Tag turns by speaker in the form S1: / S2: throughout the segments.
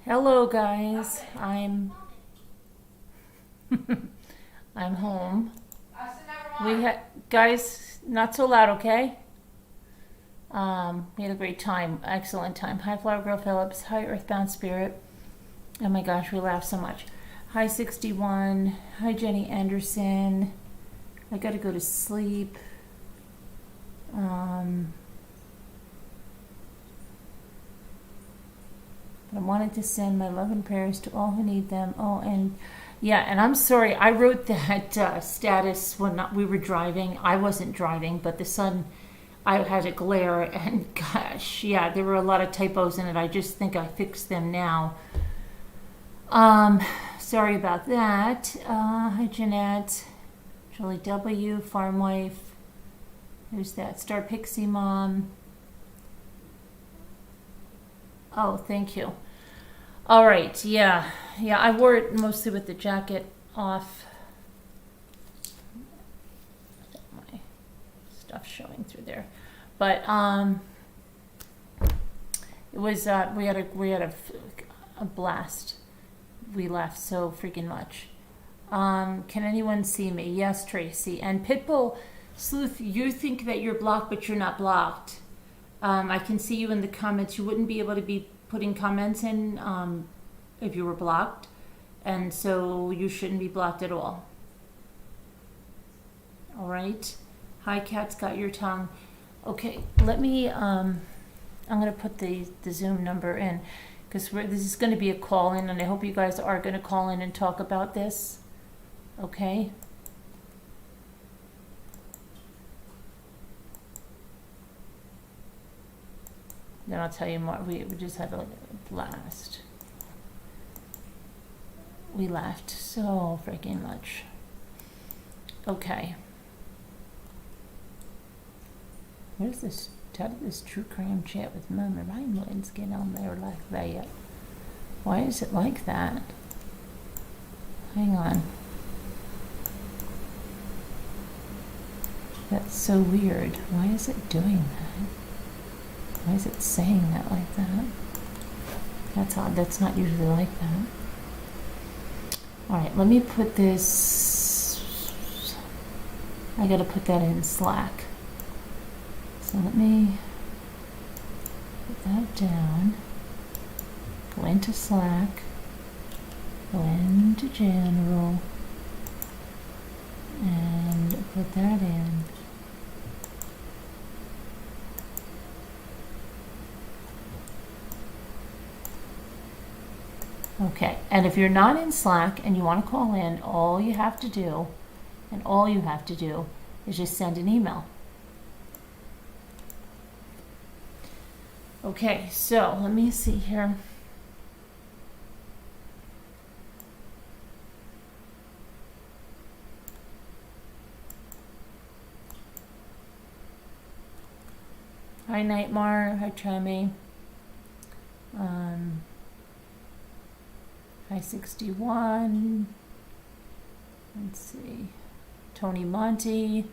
S1: Hello guys, I'm home. We had guys, not so loud, okay? We had a great time, excellent time. Hi Flower Girl Phillips, hi Earthbound Spirit. Oh my gosh, we laughed so much. Hi 61, hi Jenny Anderson. I gotta go to sleep. I wanted to send my love and prayers to all who need them. Oh, and yeah, and I'm sorry, I wrote that status when we were driving. I wasn't driving, but the sun, I had a glare, and gosh, yeah, there were a lot of typos in it. I just think I fixed them now. Sorry about that. Hi, Jeanette. Julie W., Farm Wife. Who's that? Star Pixie Mom. Oh, thank you. All right, yeah. I wore it mostly with the jacket off. My stuff showing through there, but it was we had a blast. We laughed so freaking much. Can anyone see me? Yes, Tracy. And Pitbull Sleuth, you think that you're blocked, but you're not blocked. I can see you in the comments. You wouldn't be able to be putting comments in if you were blocked, and so you shouldn't be blocked at all. All right. Hi, Cat's got your tongue. Okay, let me. I'm gonna put the Zoom number in because this is going to be a call in, and I hope you guys are going to call in and talk about this. Okay. Then I'll tell you more. We just had a blast. We laughed so freaking much. Okay. Where's this? How did this true crime chat with Mama Rhinelands get on there like that? Why is it like that? Hang on. That's so weird. Why is it doing that? Why is it saying that like that? That's odd. That's not usually like that. Alright, let me put this. I gotta put that in Slack. So let me put that down. Go into Slack. Go into General. And put that in. Okay, and if you're not in Slack and you want to call in, all you have to do is just send an email. Okay, so let me see here. Hi, Nightmare. Hi, Tremmy. Hi, 61. Let's see. Tony Monty.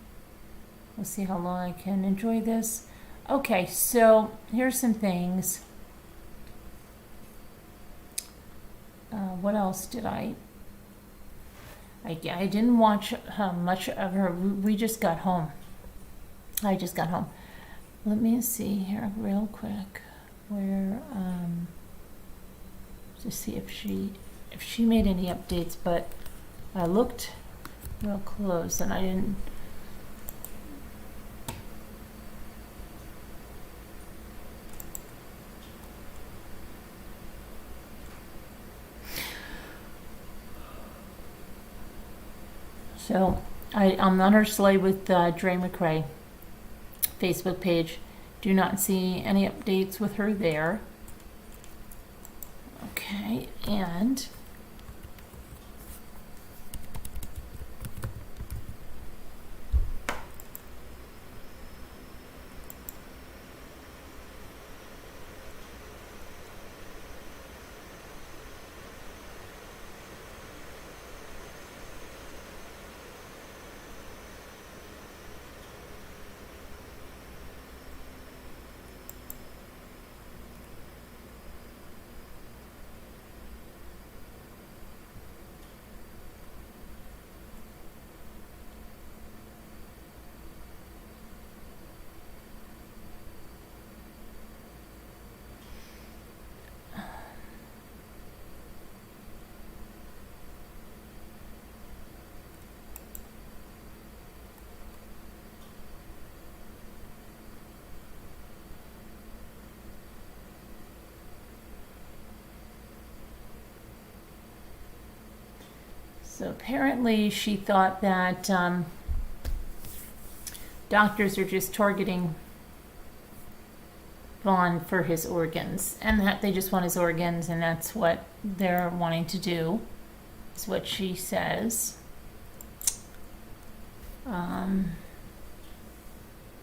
S1: We'll see how long I can enjoy this. Okay, so here's some things. What else did I didn't watch much of her. We just got home. I just got home. Let me see here real quick. Where to see if she made any updates, but I looked real close and I didn't. So I'm on her sleigh with Dre McCray Facebook page. Do not see any updates with her there. Okay, and So apparently she thought that doctors are just targeting Vaughn for his organs, and that they just want his organs, and that's what they're wanting to do, is what she says.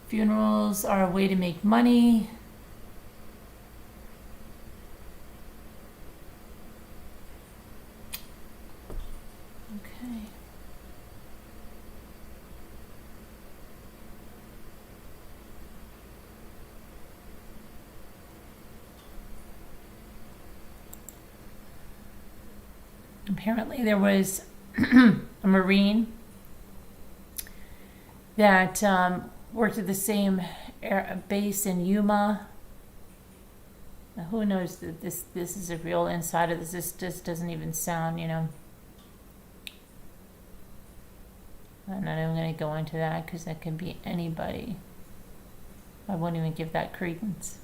S1: Funerals are a way to make money. Okay. Apparently there was a Marine that worked at the same base in Yuma. Now, who knows that this is a real insider? This just doesn't even sound, I'm not even going to go into that because that could be anybody. I won't even give that credence.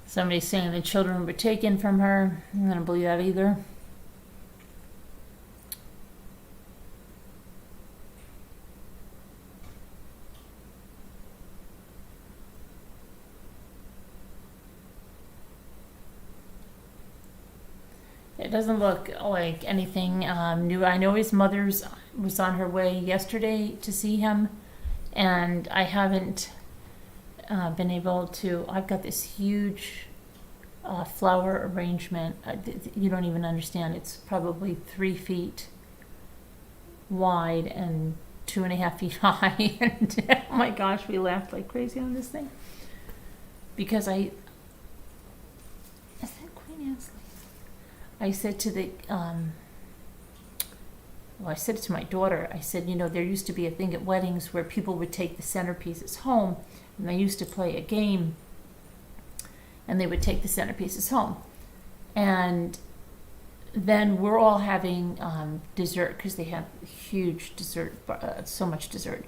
S1: Somebody's saying the children were taken from her. I'm not going to believe that either. It doesn't look like anything new. I know his mother's was on her way yesterday to see him, and I haven't been able to. I've got this huge flower arrangement. You don't even understand. It's probably 3 feet wide and 2.5 feet high. And oh my gosh, we laughed like crazy on this thing because I said Queen Annesley. I said to the I said it to my daughter. I said, there used to be a thing at weddings where people would take the centerpieces home, and they used to play a game, and they would take the centerpieces home. And then we're all having dessert because they have huge dessert, so much dessert.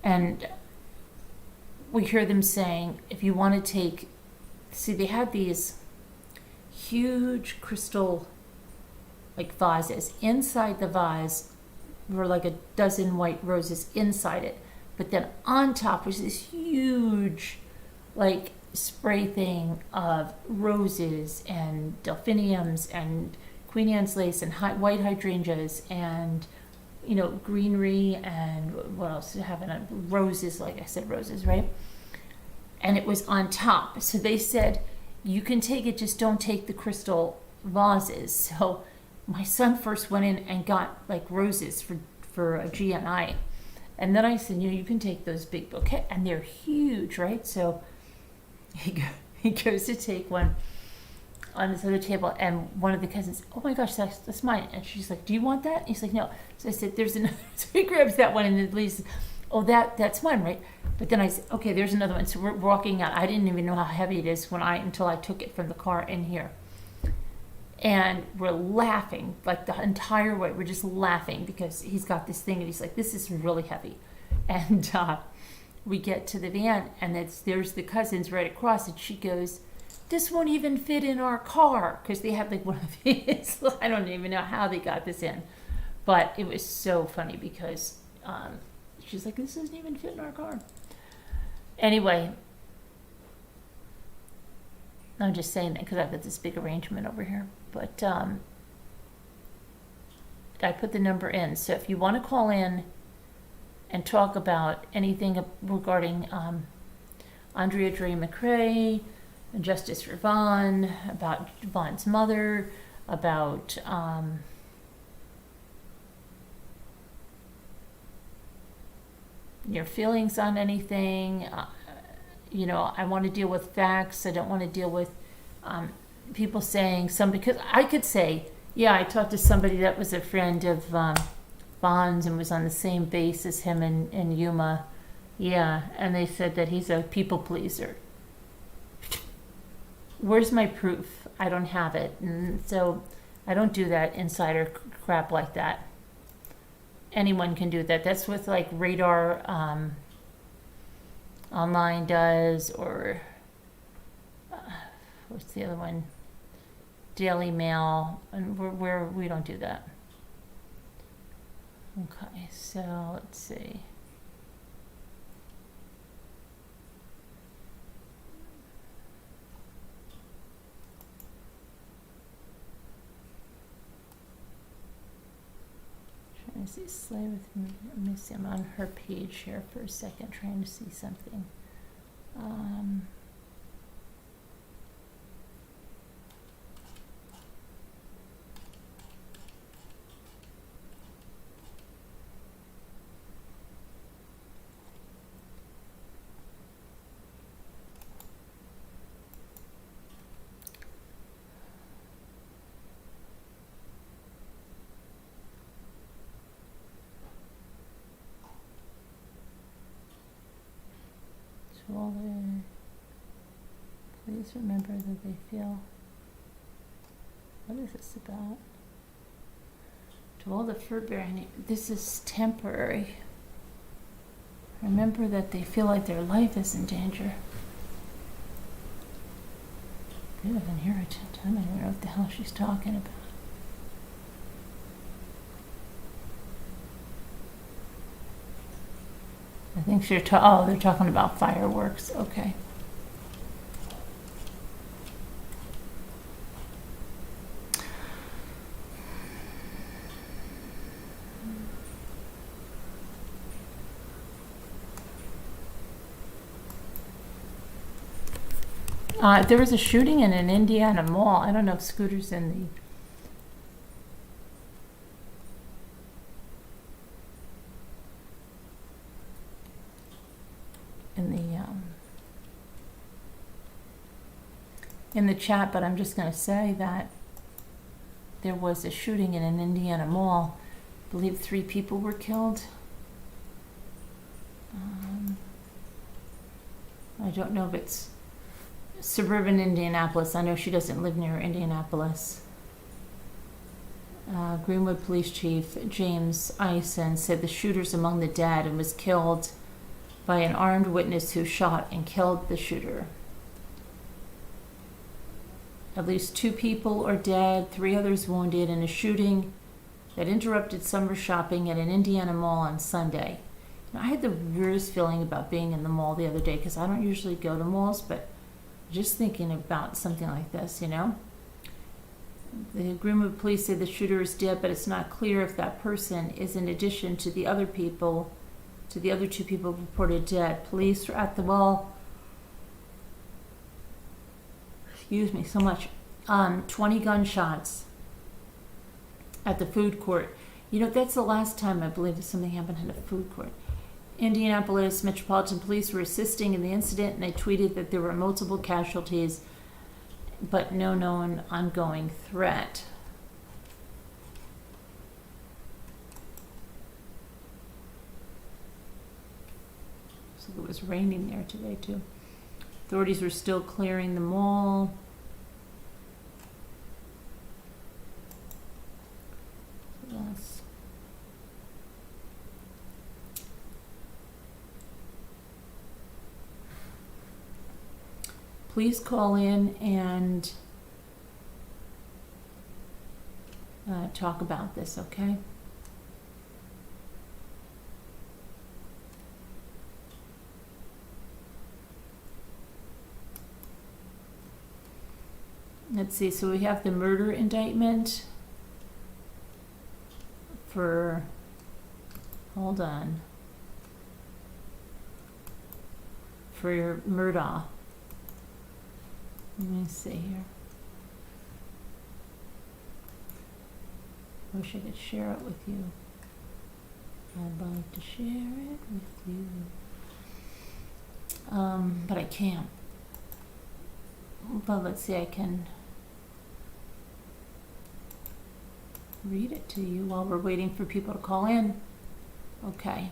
S1: And we hear them saying, if you want to they had these huge crystal vases. Inside the vase were like a dozen white roses inside it. But then on top was this huge spray thing of roses and delphiniums and Queen Anne's lace and white hydrangeas and greenery and what else? Having roses, like I said, roses, right? And it was on top. So they said, you can take it, just don't take the crystal vases. So my son first went in and got roses for a GNI. And then I said, you can take those big bouquets, and they're huge, right? So he goes to take one on this other table, and one of the cousins, oh my gosh, that's mine. And she's like, do you want that? And he's like, no. So I said, there's another. So he grabs that one and leaves. Oh, that's mine, right? But then I said, okay, there's another one. So we're walking out. I didn't even know how heavy it is until I took it from the car in here. And we're laughing the entire way. We're just laughing because he's got this thing and he's like, this is really heavy. And we get to the van and there's the cousins right across, and she goes, this won't even fit in our car, because they have one of these. I don't even know how they got this in, but it was so funny because she's like, this doesn't even fit in our car. Anyway, I'm just saying that because I've got this big arrangement over here. But I put the number in. So if you want to call in and talk about anything regarding Andrea Dre McCray, justice for Vaughn, about Vaughn's mother, about your feelings on anything, I want to deal with facts. I don't want to deal with people saying because I could say, Yeah, I talked to somebody that was a friend of Bond's and was on the same base as him in Yuma. Yeah, and they said that he's a people pleaser. Where's my proof? I don't have it. And so I don't do that insider crap like that. Anyone can do that. That's what like Radar Online does, or what's the other one? Daily Mail, and we don't do that. Okay, so let's see. Trying to see Slay with me. Let me see. I'm on her page here for a second, trying to see something. All the, please remember that they feel, what is this about? To all the fur bearing, this is temporary. Remember that they feel like their life is in danger. Bit of an irritant. I don't even know what the hell she's talking about. I think they're talking about fireworks. Okay. There was a shooting in an Indiana mall. I don't know if Scooter's in the in the chat, but I'm just going to say that there was a shooting in an Indiana mall. I believe 3 people were killed. I don't know if it's suburban Indianapolis. I know she doesn't live near Indianapolis. Greenwood Police Chief James Eisen said the shooter's among the dead and was killed by an armed witness who shot and killed the shooter. At least 2 people are dead, 3 others wounded in a shooting that interrupted summer shopping at an Indiana mall on Sunday. Now, I had the weirdest feeling about being in the mall the other day because I don't usually go to malls, but just thinking about something like this, you know? The Greenwood police say the shooter is dead, but it's not clear if that person is in addition to the other 2 people reported dead. Police are at the mall. Excuse me so much. 20 gunshots at the food court. You know, that's the last time I believe that something happened at a food court. Indianapolis Metropolitan Police were assisting in the incident, and they tweeted that there were multiple casualties, but no known ongoing threat. So it was raining there today, too. Authorities were still clearing the mall. Yes. Please call in and talk about this, okay? Let's see, so we have the murder indictment for, hold on, for Murdaugh. Let me see here. Wish I could share it with you. I'd like to share it with you. But I can't. But let's see, I can. read it to you while we're waiting for people to call in. Okay.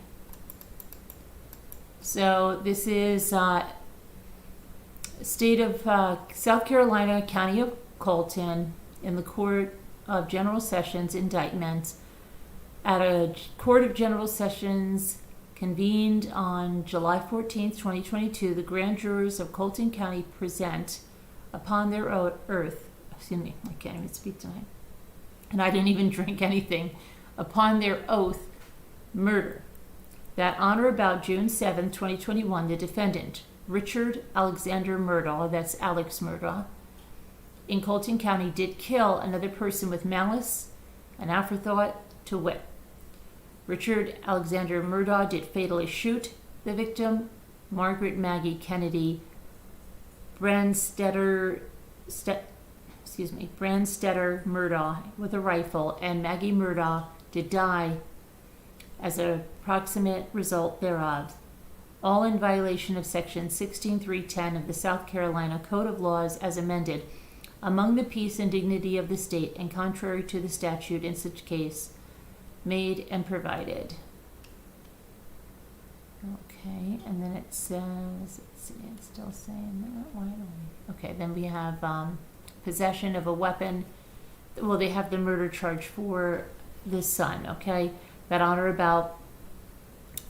S1: So this is State of South Carolina, County of Colton, in the Court of General Sessions indictment at a Court of General Sessions convened on July 14th, 2022. The grand jurors of Colton County present upon their I can't even speak tonight, and I didn't even drink anything, upon their oath, murder, that on or about June 7th, 2021, the defendant, Richard Alexander Murdaugh, that's Alex Murdaugh, in Colton County, did kill another person with malice and aforethought, to wit. Richard Alexander Murdaugh did fatally shoot the victim, Margaret Maggie Kennedy Brandstetter Murdaugh, with a rifle, and Maggie Murdaugh did die as a proximate result thereof, all in violation of Section 16310 of the South Carolina Code of Laws as amended, among the peace and dignity of the state, and contrary to the statute in such case made and provided. Okay, and then it says, let's see, it's still saying that. Why don't we? Okay, then we have possession of a weapon. Well, they have the murder charge for this son, okay? That on or about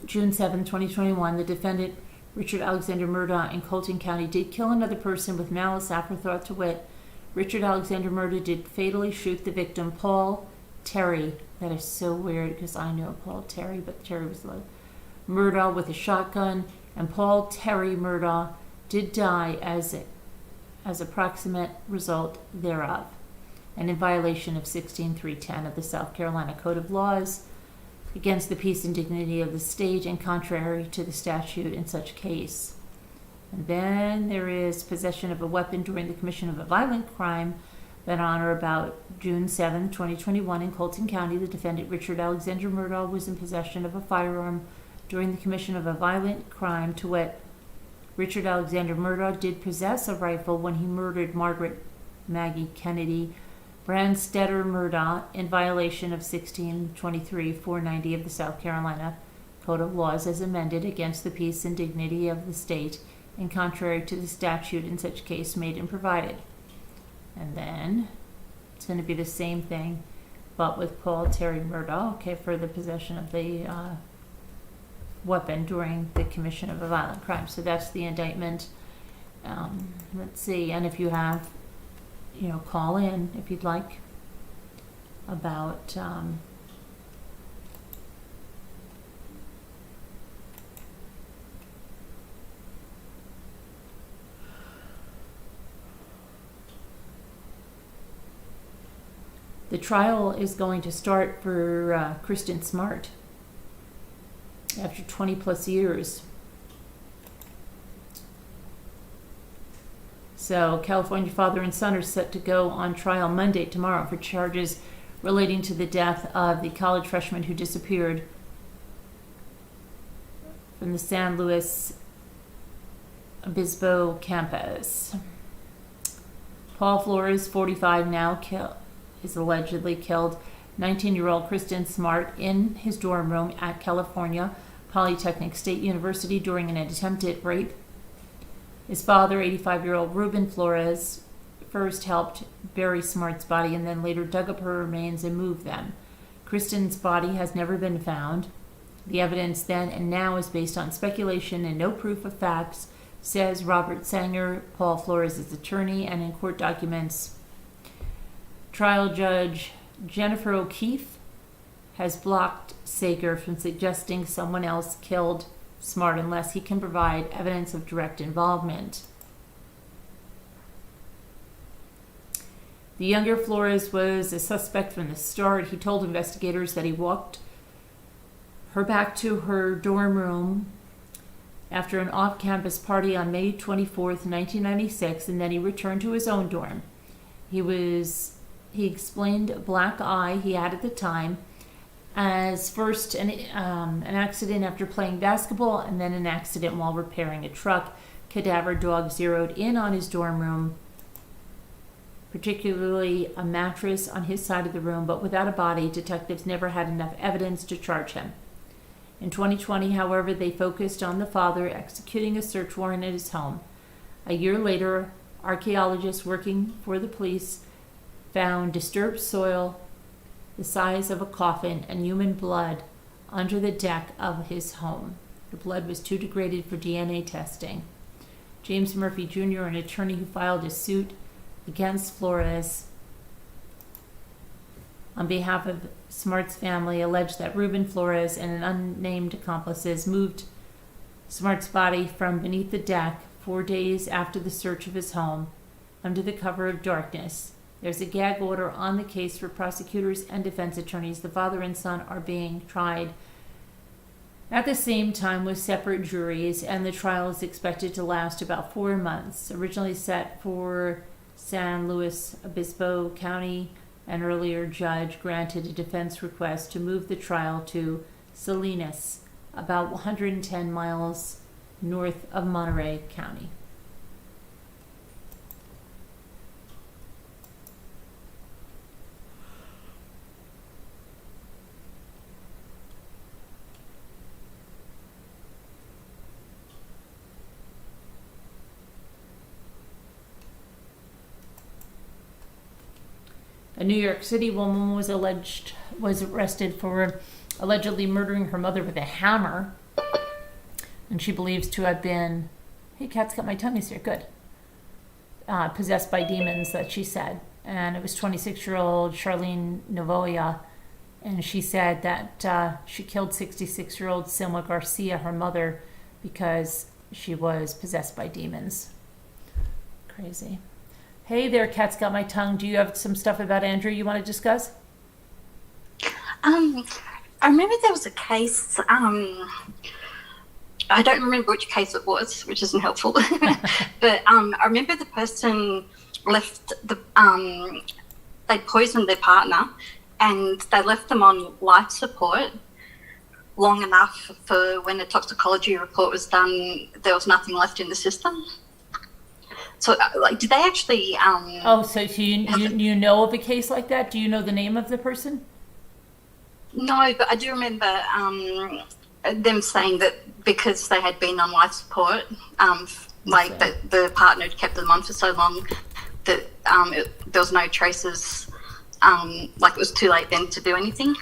S1: June 7, 2021, the defendant, Richard Alexander Murdaugh, in Colton County, did kill another person with malice aforethought, to wit. Richard Alexander Murdaugh did fatally shoot the victim, Paul Terry. That is so weird because I know Paul Terry, but Terry was low. Murdaugh with a shotgun, and Paul Terry Murdaugh did die as a proximate result thereof, and in violation of 16310 of the South Carolina Code of Laws against the peace and dignity of the state, and contrary to the statute in such case. And then there is possession of a weapon during the commission of a violent crime, that on or about June 7, 2021, in Colton County, the defendant, Richard Alexander Murdaugh, was in possession of a firearm during the commission of a violent crime, to wit. Richard Alexander Murdaugh did possess a rifle when he murdered Margaret Maggie Kennedy Brandstetter Murdaugh in violation of 1623-490 of the South Carolina Code of Laws as amended, against the peace and dignity of the state, and contrary to the statute in such case made and provided. And then it's going to be the same thing, but with Paul Terry Murdaugh, okay, for the possession of the weapon during the commission of a violent crime. So that's the indictment. Let's see, and if you have, call in if you'd like about the trial is going to start for Kristin Smart after 20 plus years. So California father and son are set to go on trial Monday, tomorrow, for charges relating to the death of the college freshman who disappeared from the San Luis Obispo campus. Paul Flores, 45 now, is allegedly killed 19-year-old Kristin Smart in his dorm room at California Polytechnic State University during an attempted rape. His father, 85-year-old Ruben Flores, first helped bury Smart's body and then later dug up her remains and moved them. Kristin's body has never been found. The evidence then and now is based on speculation and no proof of facts, says Robert Sanger, Paul Flores' attorney, and in court documents, trial judge Jennifer O'Keefe has blocked Sager from suggesting someone else killed Smart unless he can provide evidence of direct involvement. The younger Flores was a suspect from the start. He told investigators that he walked her back to her dorm room after an off-campus party on May 24th, 1996, and then he returned to his own dorm. He explained a black eye he had at the time as first an accident after playing basketball and then an accident while repairing a truck. Cadaver dog zeroed in on his dorm room, particularly a mattress on his side of the room, but without a body, detectives never had enough evidence to charge him. In 2020, however, they focused on the father executing a search warrant at his home. A year later, archaeologists working for the police found disturbed soil the size of a coffin and human blood under the deck of his home. The blood was too degraded for DNA testing. James Murphy Jr., an attorney who filed a suit against Flores on behalf of Smart's family, alleged that Ruben Flores and an unnamed accomplices moved Smart's body from beneath the deck 4 days after the search of his home under the cover of darkness. There's a gag order on the case for prosecutors and defense attorneys. The father and son are being tried at the same time with separate juries, and the trial is expected to last about 4 months. Originally set for San Luis Obispo County, an earlier judge granted a defense request to move the trial to Salinas, about 110 miles north of Monterey County. A New York City woman was arrested for allegedly murdering her mother with a hammer, and she believes to have been, hey, cat's got my tummies here, good, possessed by demons, that she said. And it was 26-year-old Charlene Novoya, and she said that she killed 66-year-old Selma Garcia, her mother, because she was possessed by demons. Crazy. Hey there, cat's got my tongue. Do you have some stuff about Andrew you want to discuss?
S2: I remember there was a case, I don't remember which case it was, which isn't helpful, but I remember the person left they poisoned their partner and they left them on life support long enough for when the toxicology report was done, there was nothing left in the system. So, did they actually...
S1: so you know of a case like that? Do you know the name of the person?
S2: No, but I do remember them saying that because they had been on life support, that the partner had kept them on for so long that there was no traces, it was too late then to do anything.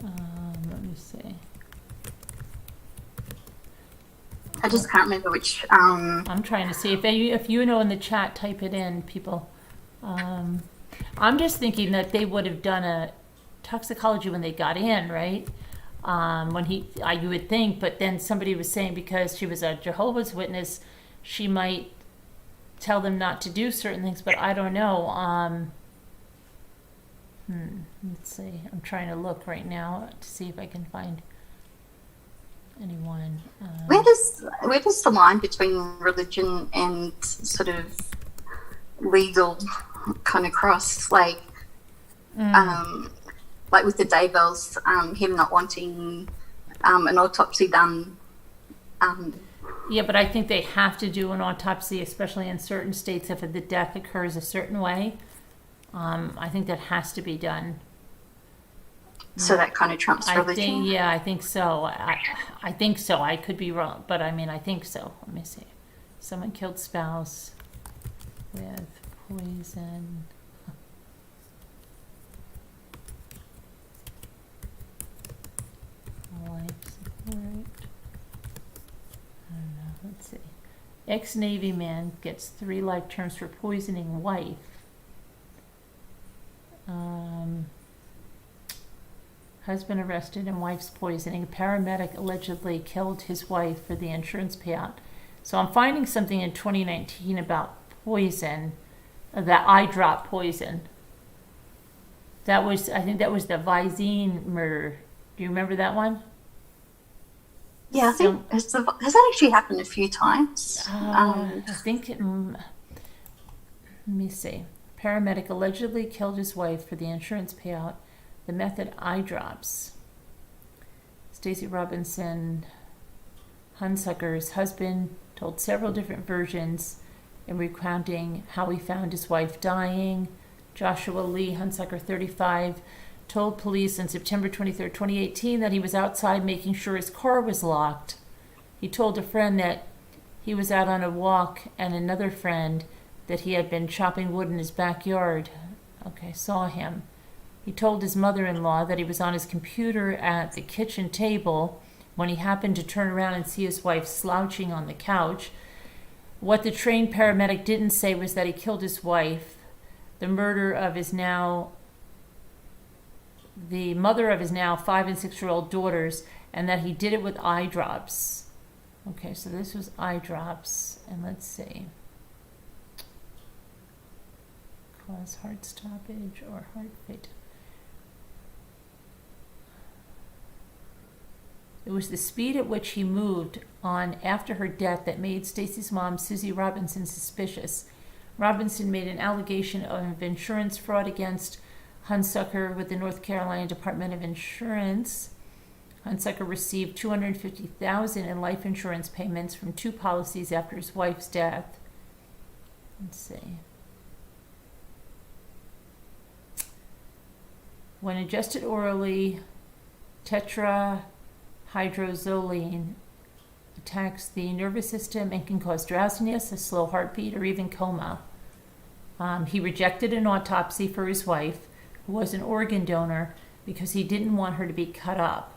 S1: Let me see.
S2: I just can't remember which...
S1: I'm trying to see. If you know in the chat, type it in, people. I'm just thinking that they would have done a toxicology when they got in, right? You would think, but then somebody was saying because she was a Jehovah's Witness, she might tell them not to do certain things, but I don't know. Let's see. I'm trying to look right now to see if I can find anyone.
S2: Where does the line between religion and sort of legal kind of cross? Like with the Daybells, him not wanting an autopsy done.
S1: Yeah, but I think they have to do an autopsy, especially in certain states, if the death occurs a certain way. I think that has to be done.
S2: So that kind of trumps religion?
S1: I think so. I think so. I could be wrong, but I think so. Let me see. Someone killed spouse with poison. Life support. I don't know. Let's see. Ex-Navy man gets 3 life terms for poisoning wife. Husband arrested and wife's poisoning. Paramedic allegedly killed his wife for the insurance payout. So I'm finding something in 2019 about poison, that eye drop poison. I think that was the Visine murder. Do you remember that one?
S2: Yeah, I think has that actually happened a few times?
S1: I think let me see. Paramedic allegedly killed his wife for the insurance payout. The method, eye drops. Stacey Robinson Hunsucker's husband told several different versions in recounting how he found his wife dying. Joshua Lee Hunsucker, 35, told police on September 23, 2018 that he was outside making sure his car was locked. He told a friend that he was out on a walk and another friend that he had been chopping wood in his backyard. Okay, saw him. He told his mother-in-law that he was on his computer at the kitchen table when he happened to turn around and see his wife slouching on the couch. What the trained paramedic didn't say was that he killed his wife, the mother of his now 5 and 6-year-old daughters, and that he did it with eye drops. Okay, so this was eye drops, and let's see. Cause heart stoppage or heart failure. It was the speed at which he moved on after her death that made Stacy's mom, Susie Robinson, suspicious. Robinson made an allegation of insurance fraud against Hunsucker with the North Carolina Department of Insurance. Hunsucker received $250,000 in life insurance payments from 2 policies after his wife's death. Let's see. When ingested orally, tetrahydrozoline attacks the nervous system and can cause drowsiness, a slow heartbeat, or even coma. He rejected an autopsy for his wife, who was an organ donor, because he didn't want her to be cut up.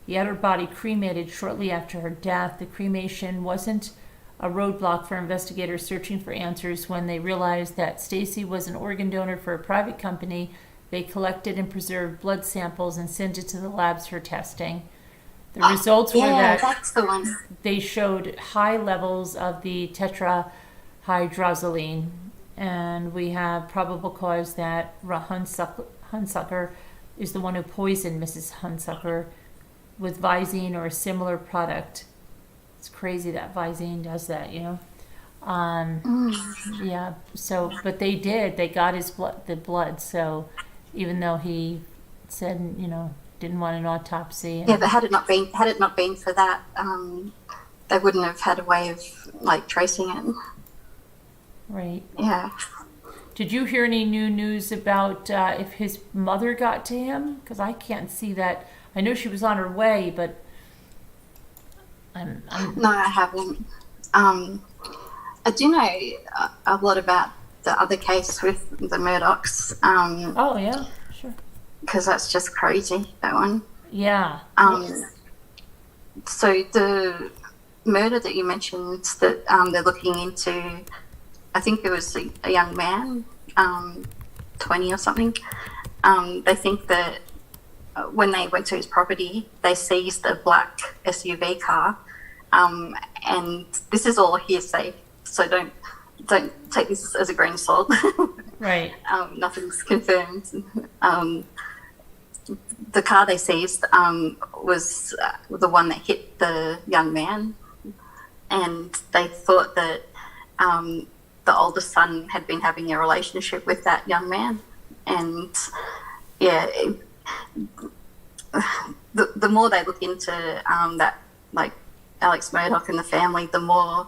S1: He had her body cremated shortly after her death. The cremation wasn't a roadblock for investigators searching for answers. When they realized that Stacy was an organ donor for a private company, they collected and preserved blood samples and sent it to the labs for testing. The results were that
S2: that's the one.
S1: They showed high levels of the tetrahydrozoline, and we have probable cause that Hunsucker is the one who poisoned Mrs. Hunsucker with Visine or a similar product. It's crazy that Visine does that, you know. Yeah. So, but they got his blood. So, even though he said, you know, didn't want an autopsy.
S2: Yeah, but had it not been for that, they wouldn't have had a way of like tracing it.
S1: Right.
S2: Yeah.
S1: Did you hear any new news about if his mother got to him? Because I can't see that. I know she was on her way, but I'm
S2: No, I haven't. I do know a lot about the other case with the Murdaughs.
S1: Oh yeah, sure.
S2: Because that's just crazy, that one.
S1: Yeah.
S2: So the murder that you mentioned that they're looking into, I think it was a young man, 20 or something. They think that when they went to his property, they seized a black SUV car, and this is all hearsay, so don't take this as a grain of salt.
S1: Right.
S2: Nothing's confirmed. The car they seized was the one that hit the young man, and they thought that the oldest son had been having a relationship with that young man, and yeah, the more they look into that, like Alex Murdaugh and the family, the more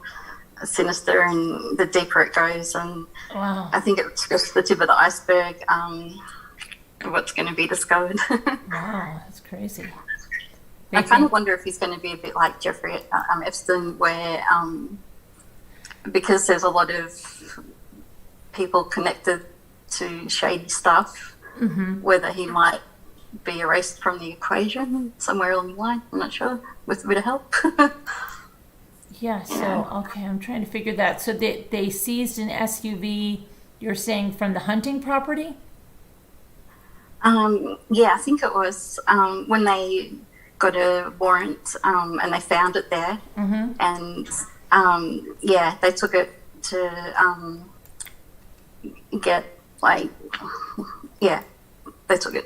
S2: sinister and the deeper it goes. And
S1: wow.
S2: I think it's just the tip of the iceberg. What's going to be discovered.
S1: Wow, that's crazy.
S2: I kind of wonder if he's going to be a bit like Jeffrey Epstein, where because there's a lot of people connected to shady stuff, whether he might be erased from the equation somewhere along the line. I'm not sure, with a bit of help.
S1: Yeah, so, okay, I'm trying to figure that. So they seized an SUV, you're saying, from the hunting property?
S2: Yeah, I think it was when they got a warrant and they found it there. And, yeah, they took it to get, like, yeah, they took it.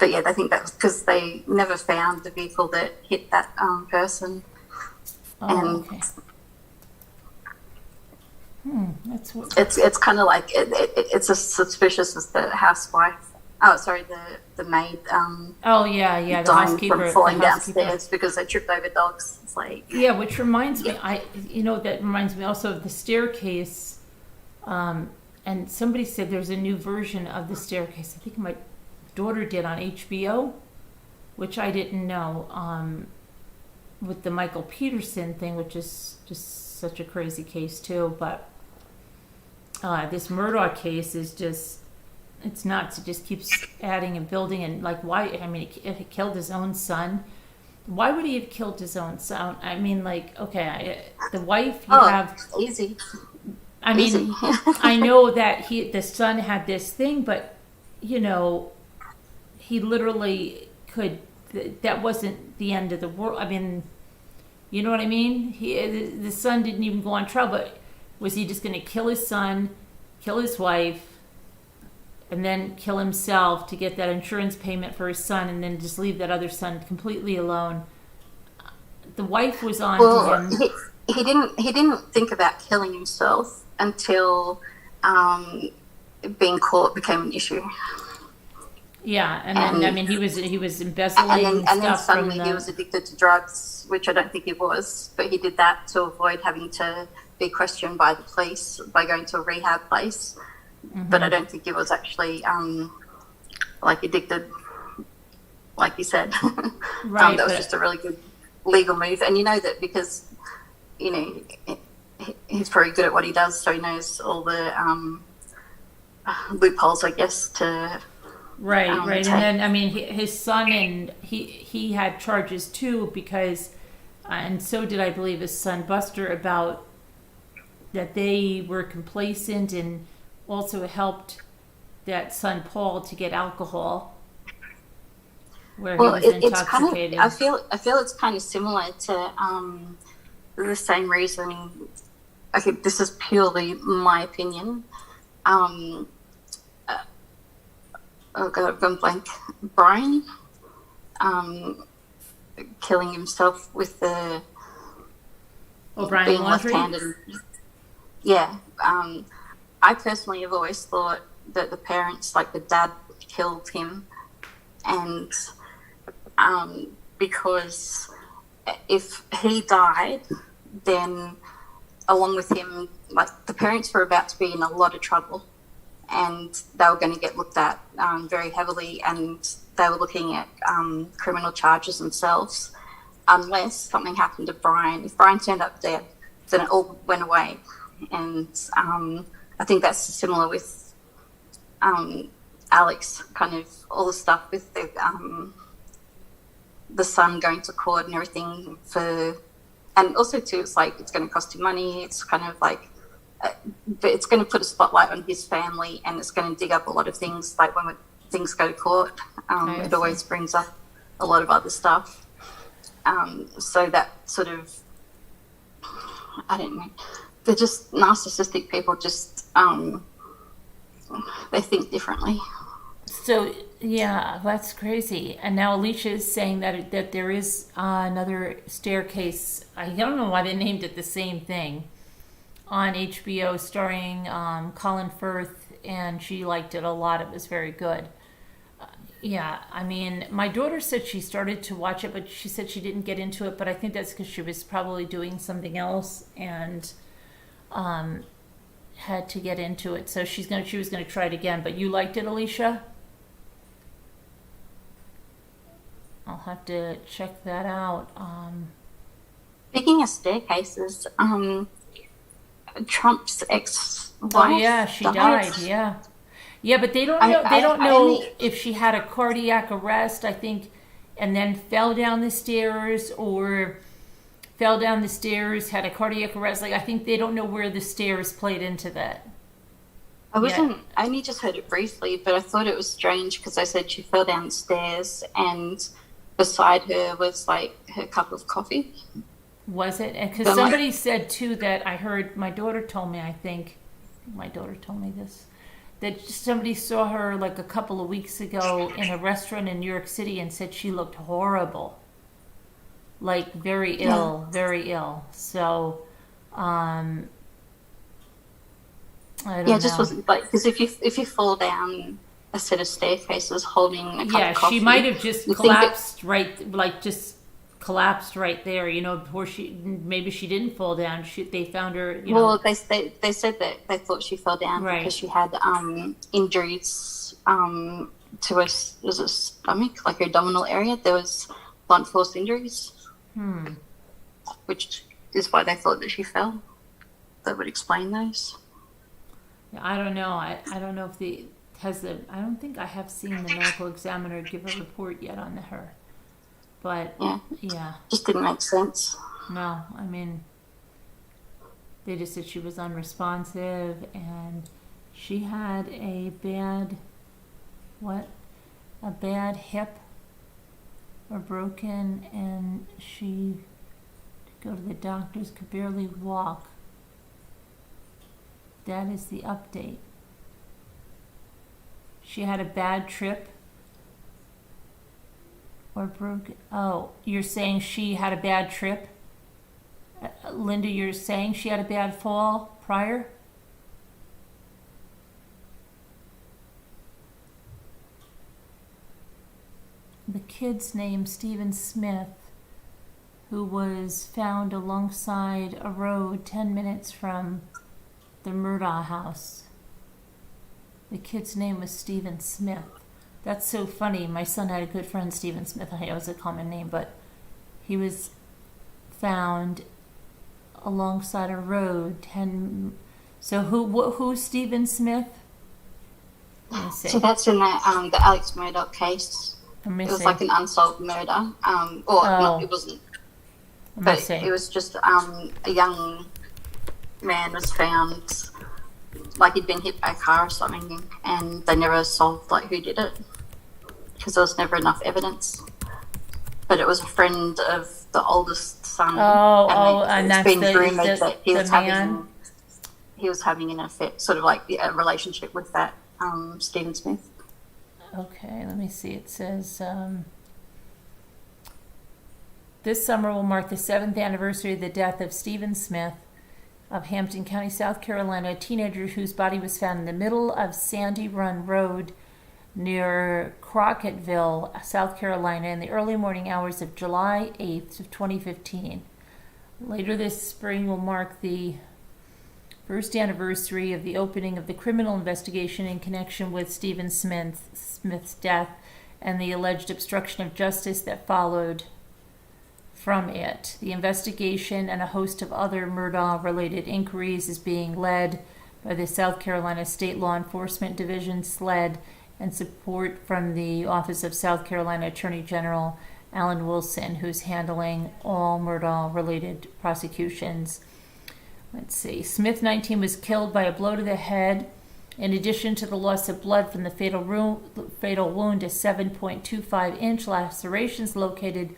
S2: But, yeah, I think that was because they never found the vehicle that hit that person.
S1: Oh,
S2: and
S1: okay. That's what...
S2: It's kind of like it's as suspicious as the housewife Oh, sorry, the maid.
S1: Oh yeah, the
S2: Dying
S1: housekeeper,
S2: from falling
S1: the housekeeper.
S2: downstairs because they tripped over dogs. It's like,
S1: Yeah, which reminds me, that reminds me also of the staircase. And somebody said there's a new version of the staircase. I think my daughter did on HBO, which I didn't know. With the Michael Peterson thing, which is just such a crazy case too. But this Murdaugh case is just, it's nuts. It just keeps adding and building. And like, why? I mean, if he killed his own son, why would he have killed his own son? I mean, like, okay, the wife you have.
S2: Easy.
S1: I mean,
S2: Easy.
S1: I know that the son had this thing, but he literally could. That wasn't the end of the world. I mean, you know what I mean? The son didn't even go on trial, but was he just going to kill his son, kill his wife, and then kill himself to get that insurance payment for his son, and then just leave that other son completely alone? The wife was on to him.
S2: He didn't think about killing himself until being caught became an issue.
S1: Yeah, and then I mean he was embezzling
S2: and then
S1: stuff
S2: suddenly
S1: from
S2: he was addicted to drugs, which I don't think he was, but he did that to avoid having to be questioned by the police by going to a rehab place. Mm-hmm. But I don't think he was actually addicted, like you said.
S1: Right,
S2: that was just a really good legal move, and you know that because he's very good at what he does, so he knows all the loopholes, I guess, to.
S1: Right. And then, I mean, his son, and he had charges too because, and so did, I believe, his son Buster, about that they were complacent and also helped that son Paul to get alcohol where he was intoxicated.
S2: I feel it's kind of similar to the same reasoning. Okay, this is purely my opinion. Oh God, I've gone blank. Brian killing himself with the
S1: Brian Laundrie?
S2: left-handed. Yeah. I personally have always thought that the parents, like the dad, killed him, and because if he died, then along with him, like the parents were about to be in a lot of trouble. And they were going to get looked at very heavily, and they were looking at criminal charges themselves unless something happened to Brian. If Brian turned up dead, then it all went away. And I think that's similar with Alex, kind of all the stuff with the son going to court and everything and also too, it's like it's going to cost him money. It's kind of like, but it's going to put a spotlight on his family, and it's going to dig up a lot of things. Like when things go to court, it always brings up a lot of other stuff. So that sort of, I don't know, they're just narcissistic people. Just they think differently.
S1: So yeah, that's crazy. And now Alicia is saying that there is another staircase. I don't know why they named it the same thing. On HBO, starring Colin Firth, and she liked it a lot. It was very good. Yeah, I mean, my daughter said she started to watch it, but she said she didn't get into it. But I think that's because she was probably doing something else and had to get into it. So she was gonna try it again. But you liked it, Alicia? I'll have to check that out.
S2: Speaking of staircases, Trump's ex-wife.
S1: Oh yeah, she died. Yeah, but they don't know. They don't know if she had a cardiac arrest, I think, and then fell down the stairs, or fell down the stairs, had a cardiac arrest. Like, I think they don't know where the stairs played into that.
S2: I only just heard it briefly, but I thought it was strange because I said she fell down the stairs, and beside her was like her cup of coffee.
S1: Was it? Because somebody said too that I heard, my daughter told me, I think my daughter told me this, that somebody saw her like a couple of weeks ago in a restaurant in New York City and said she looked horrible, like very ill, very ill. So I don't know.
S2: Just wasn't like, because if you fall down a set of staircases holding a cup
S1: Yeah,
S2: of coffee.
S1: she might have just
S2: You think
S1: collapsed collapsed right there, before maybe she didn't fall down. They found her,
S2: Well, they said that they thought she fell down
S1: Right.
S2: because she had injuries to her, was it stomach, like her abdominal area. There was blunt force injuries, which is why they thought that she fell. That would explain those.
S1: Yeah, I don't know. I don't know if I don't think I have seen the medical examiner give a report yet on her. But, yeah.
S2: Just didn't make sense.
S1: No, I mean, they just said she was unresponsive and she had a bad hip or broken, and she go to the doctors, could barely walk. That is the update. She had a bad trip or broken. Oh, you're saying she had a bad trip? Linda, you're saying she had a bad fall prior? The kid's name, Stephen Smith, who was found alongside a road 10 minutes from the Murdaugh house. The kid's name was Stephen Smith. That's so funny. My son had a good friend, Stephen Smith. I know it was a common name, but he was found alongside a road 10. So who's Stephen Smith? Let me see.
S2: So that's in the Alex Murdaugh case. It was like an unsolved murder. No, it wasn't. But it was just a young man was found, like he'd been hit by a car or something, and they never solved like who did it because there was never enough evidence. But it was a friend of the oldest son.
S1: And that's
S2: been rumoured that he was having an affair, sort of like a relationship with that Stephen Smith.
S1: Okay, let me see. It says, this summer will mark the 7th anniversary of the death of Stephen Smith of Hampton County, South Carolina, a teenager whose body was found in the middle of Sandy Run Road near Crocketville, South Carolina, in the early morning hours of July 8th of 2015. Later this spring will mark the first anniversary of the opening of the criminal investigation in connection with Stephen Smith's death and the alleged obstruction of justice that followed from it. The investigation and a host of other Murdaugh-related inquiries is being led by the South Carolina State Law Enforcement Division, SLED, and support from the Office of South Carolina Attorney General Alan Wilson, who's handling all Murdaugh-related prosecutions. Let's see. Smith, 19, was killed by a blow to the head. In addition to the loss of blood from the fatal wound, a 7.25-inch lacerations located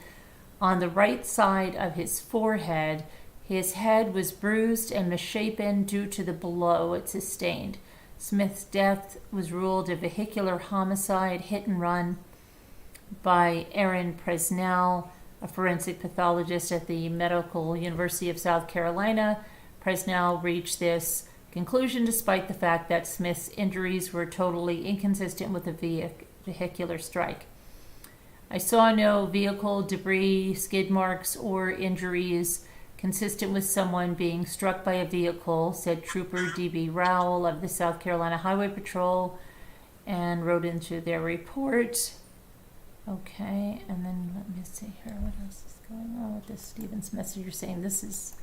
S1: on the right side of his forehead. His head was bruised and misshapen due to the blow it sustained. Smith's death was ruled a vehicular homicide, hit and run, by Aaron Presnell, a forensic pathologist at the Medical University of South Carolina. Presnell reached this conclusion despite the fact that Smith's injuries were totally inconsistent with a vehicular strike. I saw no vehicle debris, skid marks, or injuries consistent with someone being struck by a vehicle, said Trooper D.B. Rowell of the South Carolina Highway Patrol, and wrote into their report. Okay, and then let me see here. What else is going on with this Stephen Smith? So you're saying this is...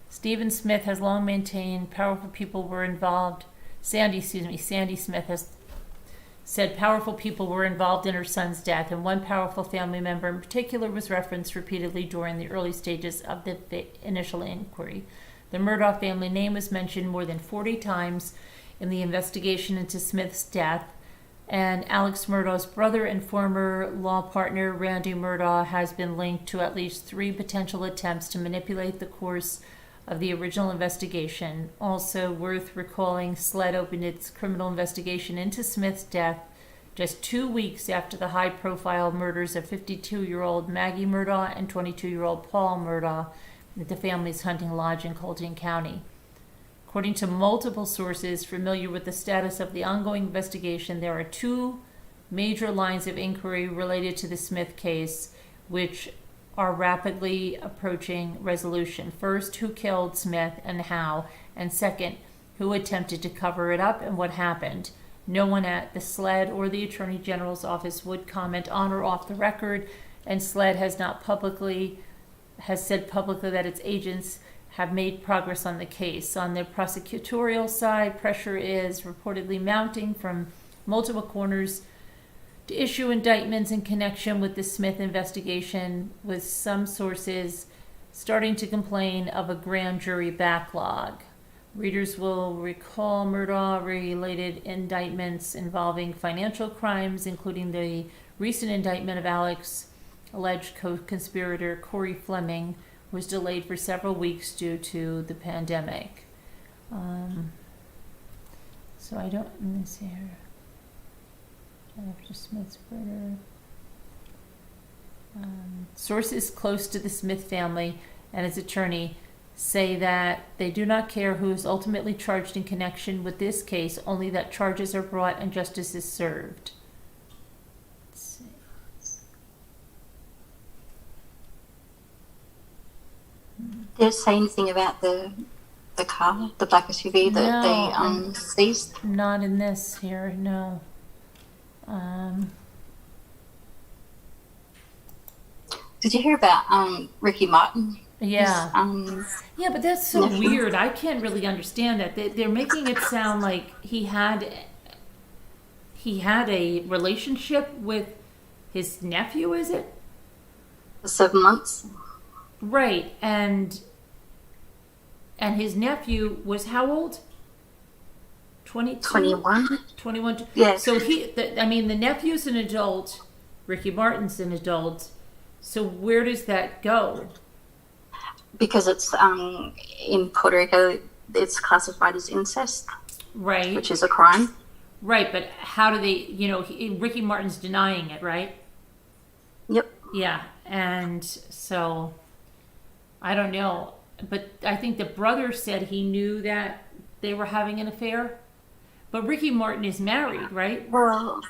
S1: Stephen Smith has long maintained powerful people were involved. Sandy Smith has said powerful people were involved in her son's death, and one powerful family member in particular was referenced repeatedly during the early stages of the initial inquiry. The Murdaugh family name was mentioned more than 40 times in the investigation into Smith's death, and Alex Murdaugh's brother and former law partner, Randy Murdaugh, has been linked to at least 3 potential attempts to manipulate the course of the original investigation. Also worth recalling, SLED opened its criminal investigation into Smith's death just 2 weeks after the high-profile murders of 52-year-old Maggie Murdaugh and 22-year-old Paul Murdaugh at the family's hunting lodge in Colton County. According to multiple sources familiar with the status of the ongoing investigation, there are two major lines of inquiry related to the Smith case, which are rapidly approaching resolution. First, who killed Smith and how? And second, who attempted to cover it up and what happened? No one at the SLED or the Attorney General's office would comment on or off the record, and SLED has said publicly that its agents have made progress on the case. On the prosecutorial side, pressure is reportedly mounting from multiple corners to issue indictments in connection with the Smith investigation, with some sources starting to complain of a grand jury backlog. Readers will recall Murdaugh-related indictments involving financial crimes, including the recent indictment of Alex's alleged co-conspirator Corey Fleming, was delayed for several weeks due to the pandemic. So I don't, let me see here. After Smith's murder. Sources close to the Smith family and his attorney say that they do not care who is ultimately charged in connection with this case, only that charges are brought and justice is served. Let's see.
S2: Did it say anything about the car, the black SUV that they seized?
S1: Not in this here, no.
S2: Did you hear about Ricky Martin?
S1: Yeah. Yeah, but that's so weird. I can't really understand that. They're making it sound like he had a relationship with his nephew, is it?
S2: 7 months.
S1: Right, and his nephew was how old? 22?
S2: 21.
S1: 21.
S2: Yes.
S1: So the nephew's an adult. Ricky Martin's an adult. So where does that go?
S2: Because it's in Puerto Rico, it's classified as incest.
S1: Right.
S2: Which is a crime.
S1: Right, but how do they, Ricky Martin's denying it, right?
S2: Yep.
S1: Yeah, and so I don't know, but I think the brother said he knew that they were having an affair. But Ricky Martin is married, right?
S2: Well,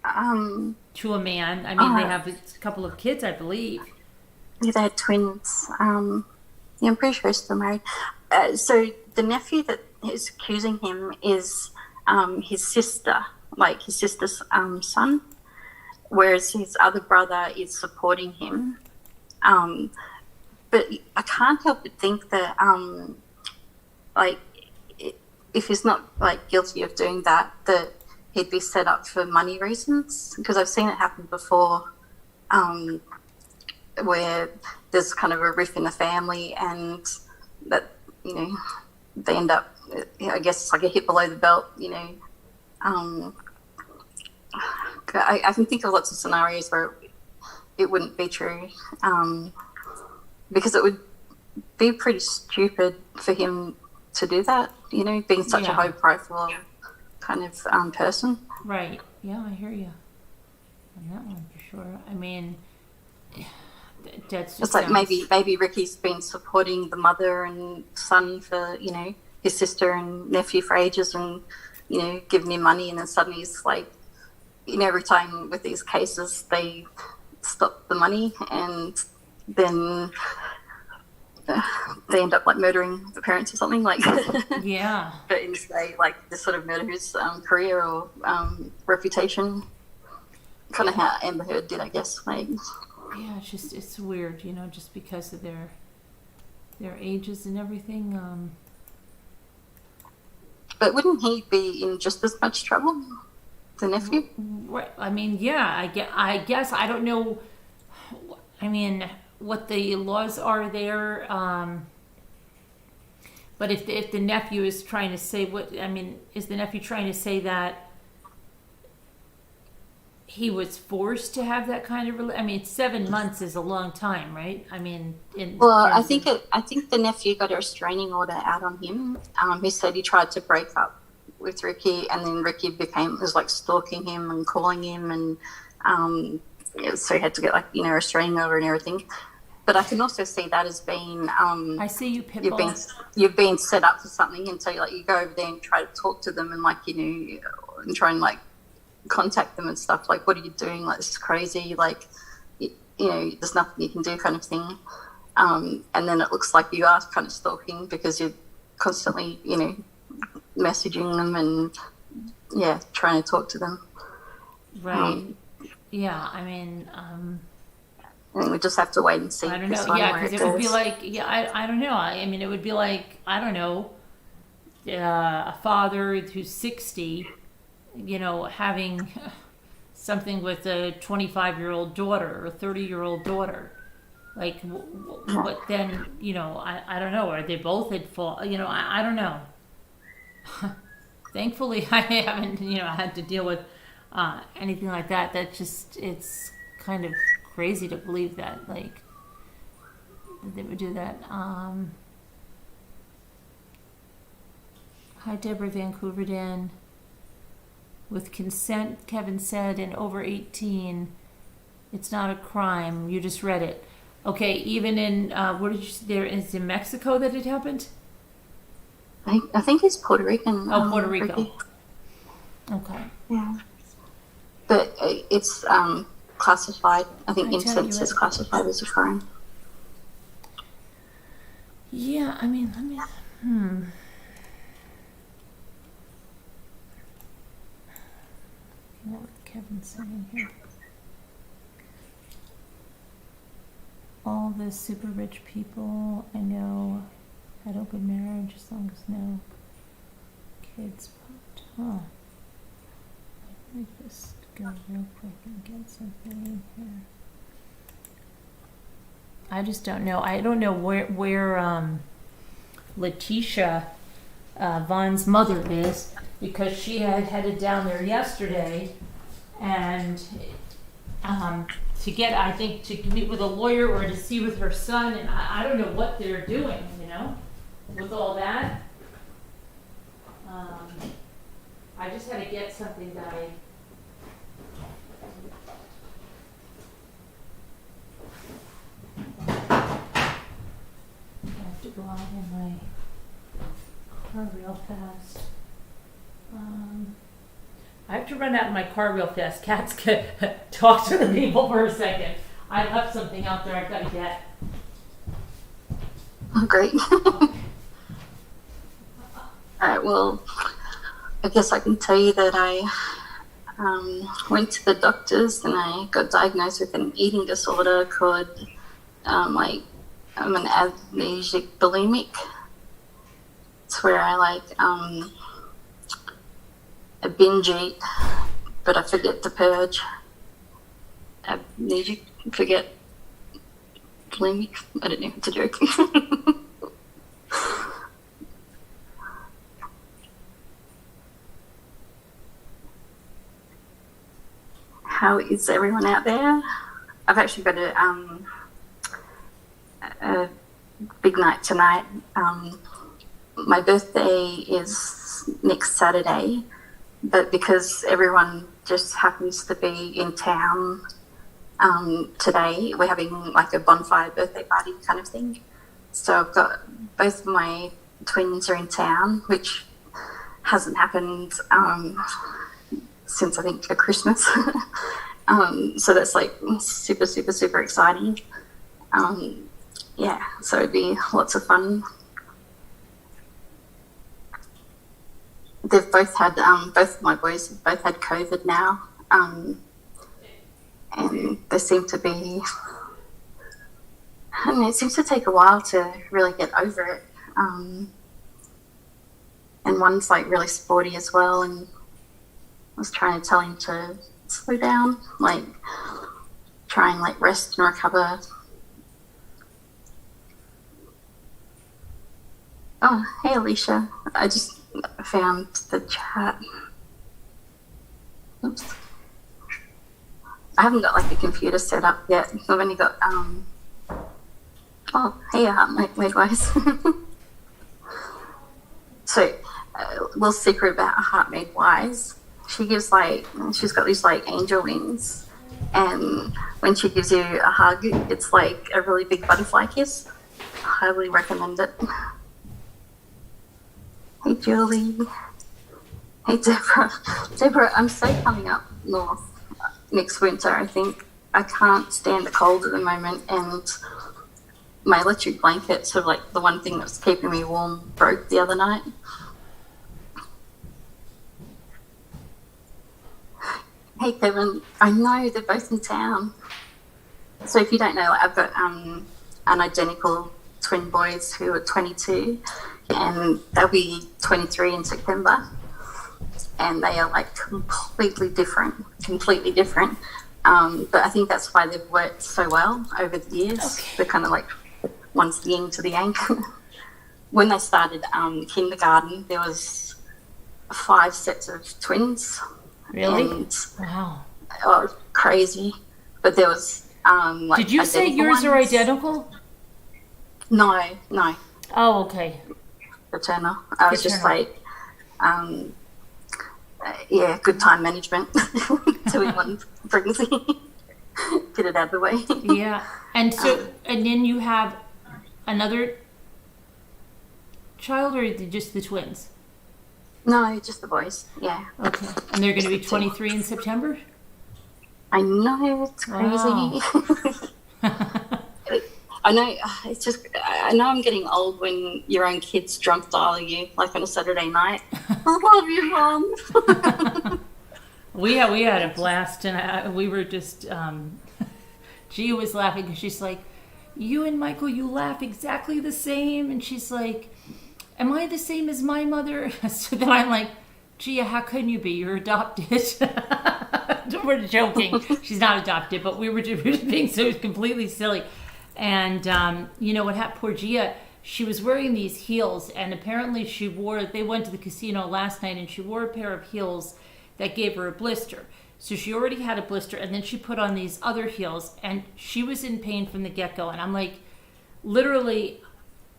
S1: to a man. I mean, they have a couple of kids, I believe.
S2: Yeah, they had twins. I'm pretty sure he's still married. So the nephew that is accusing him is his sister, like his sister's son, whereas his other brother is supporting him. But I can't help but think that, if he's not guilty of doing that, that he'd be set up for money reasons. Because I've seen it happen before, where there's kind of a rift in the family, and that they end up, I guess it's like a hit below the belt. I can think of lots of scenarios where it wouldn't be true, because it would be pretty stupid for him to do that, being such a high-profile kind of person.
S1: Right. Yeah, I hear you on that one for sure. I mean, that's just
S2: it's like maybe Ricky's been supporting the mother and son for his sister and nephew for ages, and giving him money, and then suddenly he's like, every time with these cases they stop the money, and then they end up murdering the parents or something
S1: yeah.
S2: But instead, this sort of murder his career or reputation, kind of how Amber Heard did, I guess.
S1: Yeah, it's weird, just because of their ages and everything.
S2: But wouldn't he be in just as much trouble, the nephew?
S1: Right. I mean, yeah. I guess I don't know. I mean, what the laws are there. But if the nephew is trying to say is the nephew trying to say that he was forced to have that kind of 7 months is a long time, right? I think
S2: the nephew got a restraining order out on him. He said he tried to break up with Ricky, and then Ricky was stalking him and calling him, and so he had to get a restraining order and everything. But I can also see that as being
S1: I see you, Pitbull.
S2: You've been set up for something, and so you go over there and try to talk to them, and and try and contact them and stuff. Like, what are you doing? Like, this is crazy. Like, there's nothing you can do, kind of thing. And then it looks like you are kind of stalking because you're constantly, messaging them and trying to talk to them.
S1: Right. Yeah. I mean.
S2: And we just have to wait and see.
S1: I don't know. Yeah, because it would be like, I don't know. I mean, it would be like, I don't know, a father who's 60, having something with a 25-year-old daughter or 30-year-old daughter. Like, what then, I don't know. Are they both at fault? I don't know. Thankfully, I haven't, had to deal with anything like that. That just, it's kind of crazy to believe that they would do that. Hi, Deborah Vancouver Dan. With consent, Kevin said, and over 18, it's not a crime. You just read it. Okay, even in there is in Mexico that it happened.
S2: I think it's Puerto Rican.
S1: Oh, Puerto Rico. Okay.
S2: Yeah, but it's classified. I think incest is classified as a crime.
S1: Yeah, I mean, let me. You know what Kevin's saying here? All the super rich people I know had open marriage as long as no kids popped. Huh. Let me just go real quick and get something in here. I just don't know. I don't know where Letitia Vaughn's mother is, because she had headed down there yesterday and to meet with a lawyer or to see with her son, and I don't know what they're doing, with all that. I just had to get something that I have to go out in my car real fast. I have to run out in my car real fast. Cats can talk to the people for a second. I left something out there I've got to get.
S2: Oh, great. All right, well, I guess I can tell you that I went to the doctors and I got diagnosed with an eating disorder called, I'm an amnesic bulimic. It's where I I binge eat, but I forget to purge. Amnesic, forget bulimic. I don't know, it's a joke. How is everyone out there? I've actually got a big night tonight. My birthday is next Saturday, but because everyone just happens to be in town today, we're having a bonfire birthday party kind of thing. So I've got both of my twins are in town, which hasn't happened since I think Christmas. So that's super, super, super exciting. So it'd be lots of fun. They've both had, both my boys have both had COVID now. And they seem to be, it seems to take a while to really get over it. And one's really sporty as well, and I was trying to tell him to slow down, try and rest and recover. Oh, hey Alicia, I just found the chat. Oops. I haven't got a computer set up yet. I've only got oh, hey, Midwives. So, little secret about Heart Made Wise. She gives she's got these angel wings, And when she gives you a hug, it's like a really big butterfly kiss. I highly recommend it. Hey, Julie. Hey, Deborah. Deborah, I'm so coming up north next winter, I think. I can't stand the cold at the moment, and my electric blanket, sort of like the one thing that was keeping me warm, broke the other night. Hey, Kevin. I know they're both in town. So if you don't know, I've got an identical twin boys who are 22, and they'll be 23 in September. And they are like completely different. But I think that's why they've worked so well over the years. Okay. They're kind of like one's the yin to the yang. When they started kindergarten, there was 5 sets of twins.
S1: Really?
S2: And,
S1: wow.
S2: Oh, crazy. But there was like.
S1: Did you say yours
S2: ones.
S1: are identical?
S2: No.
S1: Oh, okay.
S2: Fraternal. I was just like, good time management. 2 in 1 pregnancy. Get it out of the way.
S1: Yeah. And so, and then you have another child, or just the twins?
S2: No, just the boys. Yeah.
S1: Okay. And they're going to be 23 in September?
S2: I know, it's crazy.
S1: Wow.
S2: I know, it's just, I know I'm getting old when your own kids drunk dial you, like on a Saturday night. I love you, Mom.
S1: We had a blast, and we were just, Gia was laughing because she's like, you and Michael, you laugh exactly the same. And she's like, am I the same as my mother? So then I'm like, Gia, how can you be? You're adopted. We're joking. She's not adopted, but we were just being so completely silly. And you know what happened? Poor Gia, she was wearing these heels, and apparently they went to the casino last night, and she wore a pair of heels that gave her a blister. So she already had a blister, and then she put on these other heels, and she was in pain from the get-go. And I'm like, literally,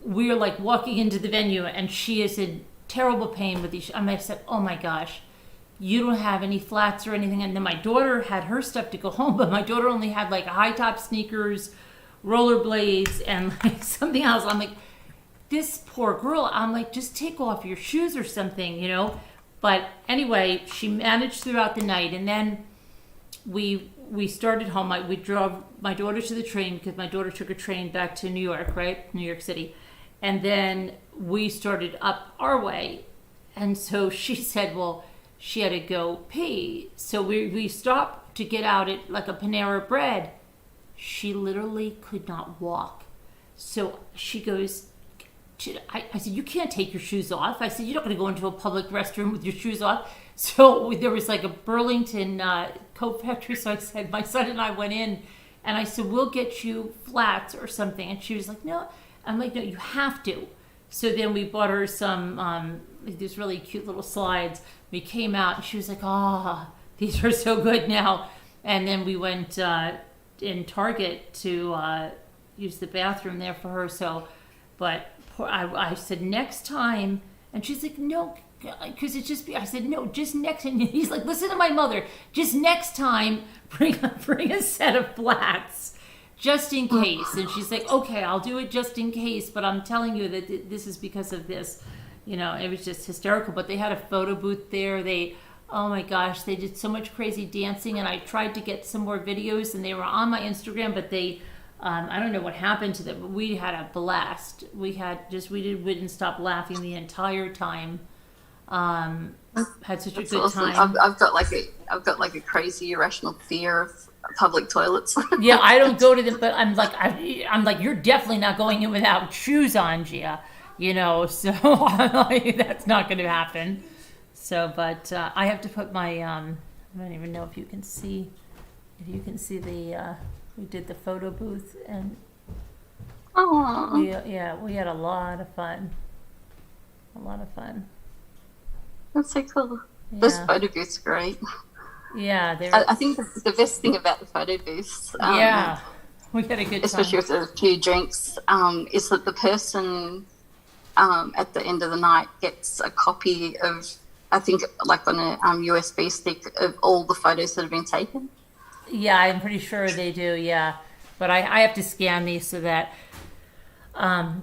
S1: we're like walking into the venue, and she is in terrible pain with these. I said, oh my gosh, you don't have any flats or anything. And then my daughter had her stuff to go home, but my daughter only had like high-top sneakers, rollerblades, and like something else. I'm like, this poor girl. I'm like, just take off your shoes or something, you know. But anyway, she managed throughout the night, and then we started home. We drove my daughter to the train because my daughter took a train back to New York, right? New York City. And then we started up our way. And so she said, well, she had to go pee. So we stopped to get out at like a Panera Bread. She literally could not walk. So she goes, I said, you can't take your shoes off. I said, you're not going to go into a public restroom with your shoes off. So there was like a Burlington coat factory. So I said, my son and I went in, and I said, we'll get you flats or something. And she was like, no. I'm like, no, you have to. So then we bought her some, these really cute little slides. We came out, and she was like, these are so good now. And then we went in Target to use the bathroom there for her. So, but I said, next time, and she's like, no, because it's just, I said, no, just next, and he's like, listen to my mother, just next time, bring a set of flats, just in case. And she's like, okay, I'll do it just in case, but I'm telling you that this is because of this. You know, it was just hysterical. But they had a photo booth there. Oh my gosh, they did so much crazy dancing, and I tried to get some more videos, and they were on my Instagram, but they, I don't know what happened to them, but we had a blast. We didn't stop laughing the entire time. Had such a good
S2: awesome.
S1: time.
S2: I've got like a crazy irrational fear of public toilets.
S1: Yeah, I don't go to them, but I'm like, you're definitely not going in without shoes on, Gia. You know, so that's not going to happen. So, but I have to put my, I don't even know if you can see the, we did the photo booth, and we had a lot of fun.
S2: That's so cool.
S1: Yeah.
S2: This photo booth's great.
S1: Yeah,
S2: I think the best thing about the photo booths,
S1: we had a good time.
S2: Especially with a few drinks, is that the person at the end of the night gets a copy of, I think like on a USB stick, of all the photos that have been taken.
S1: Yeah, I'm pretty sure they do. Yeah, but I have to scan these so that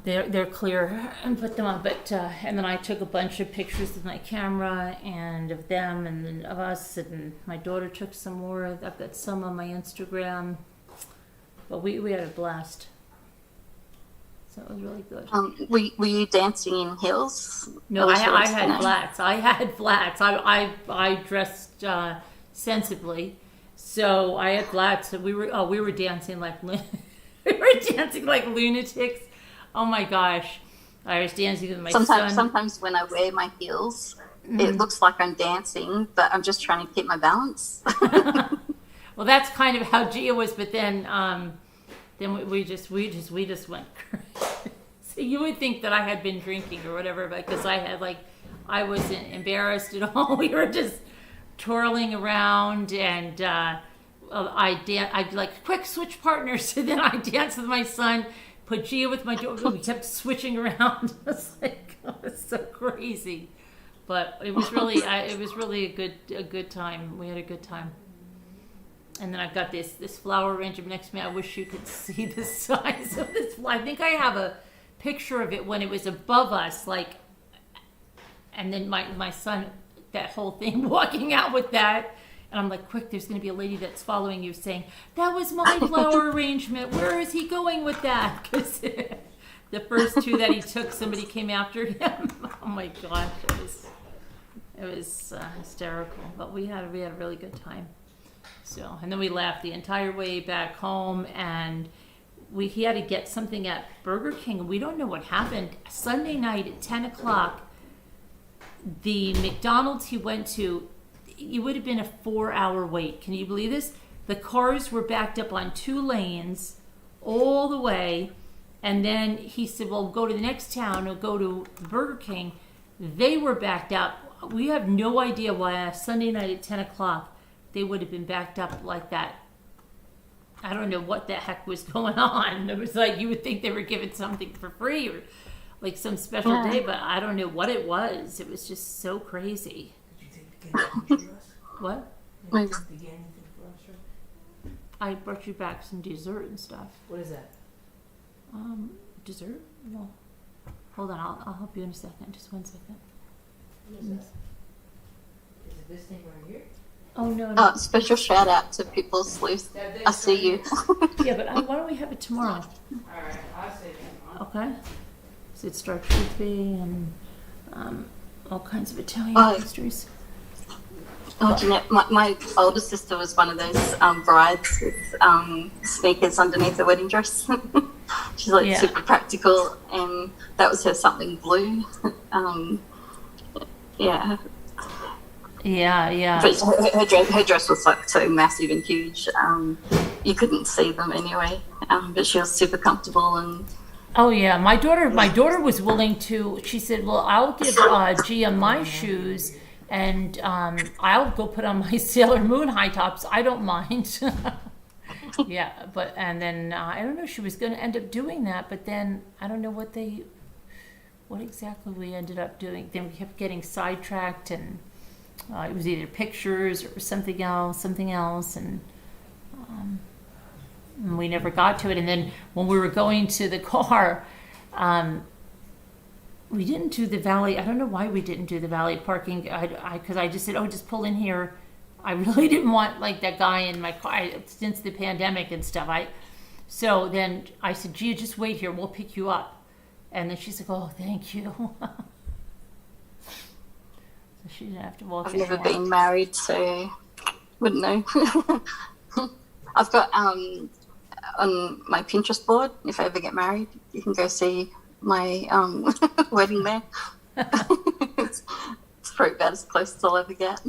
S1: they're clear and put them on. But and then I took a bunch of pictures with my camera and of them and then of us, and my daughter took some more. I've got some on my Instagram. But we had a blast. So it was really good.
S2: Were you dancing in heels?
S1: No, I had flats. I had flats. I dressed sensibly, so I had flats. We were dancing like we were dancing like lunatics. Oh my gosh, I was dancing with my son.
S2: Sometimes when I wear my heels, it looks like I'm dancing, but I'm just trying to keep my balance.
S1: Well, that's kind of how Gia was, but then we just went crazy. So you would think that I had been drinking or whatever, because I wasn't embarrassed at all. We were just twirling around, and I'd be like, quick, switch partners. So then I danced with my son, put Gia with my daughter. We kept switching around. It was like, oh, it's so crazy. But it was really, a good time. We had a good time. And then I've got this flower arrangement next to me. I wish you could see the size of this. I think I have a picture of it when it was above us, and then my son, that whole thing, walking out with that. And I'm like, quick, there's going to be a lady that's following you saying, that was my flower arrangement. Where is he going with that? Because the first two that he took, somebody came after him. Oh my gosh, it was hysterical. But we had a really good time. So, and then we laughed the entire way back home, and he had to get something at Burger King. We don't know what happened. Sunday night at 10 o'clock, the McDonald's he went to, it would have been a 4-hour wait. Can you believe this? The cars were backed up on 2 lanes all the way, and then he said, well, go to the next town or go to Burger King. They were backed up. We have no idea why a Sunday night at 10 o'clock they would have been backed up like that. I don't know what the heck was going on. It was like you would think they were giving something for free or like some special day, but I don't know what it was. It was just so crazy.
S3: Did you take the candy for us?
S1: What?
S3: Did you take the candy for us, right?
S1: I brought you back some dessert and stuff.
S3: What is that?
S1: Dessert? Well, hold on. I'll help you in a second. Just 1 second.
S3: What is that? Is it this thing right here?
S1: Oh, no.
S2: Special shout out to People Sleuth. I see you.
S1: Yeah, but why don't we have it tomorrow?
S3: All right, I'll say that.
S1: Okay. So it starts with B and all kinds of Italian pastries.
S2: Oh, Jeanette, my older sister was one of those brides with sneakers underneath her wedding dress. She's like super practical, and that was her something blue. Yeah.
S1: Yeah.
S2: But her dress was like so massive and huge. You couldn't see them anyway. But she was super comfortable and.
S1: Oh yeah, my daughter was willing to. She said, "Well, I'll give Gia my shoes, and I'll go put on my Sailor Moon high tops. I don't mind." Yeah, and then I don't know. She was going to end up doing that, but then I don't know what exactly we ended up doing. Then we kept getting sidetracked and. It was either pictures or something else, and we never got to it. And then when we were going to the car, we didn't do the valet. I don't know why we didn't do the valet parking. Because I just said, just pull in here. I really didn't want like that guy in my car since the pandemic and stuff. So then I said, Gia, just wait here. We'll pick you up. And then she's like, oh, thank you. So she didn't have to walk.
S2: I've never been married, so wouldn't know. I've got on my Pinterest board. If I ever get married, you can go see my wedding there. It's probably about as close as I'll ever get.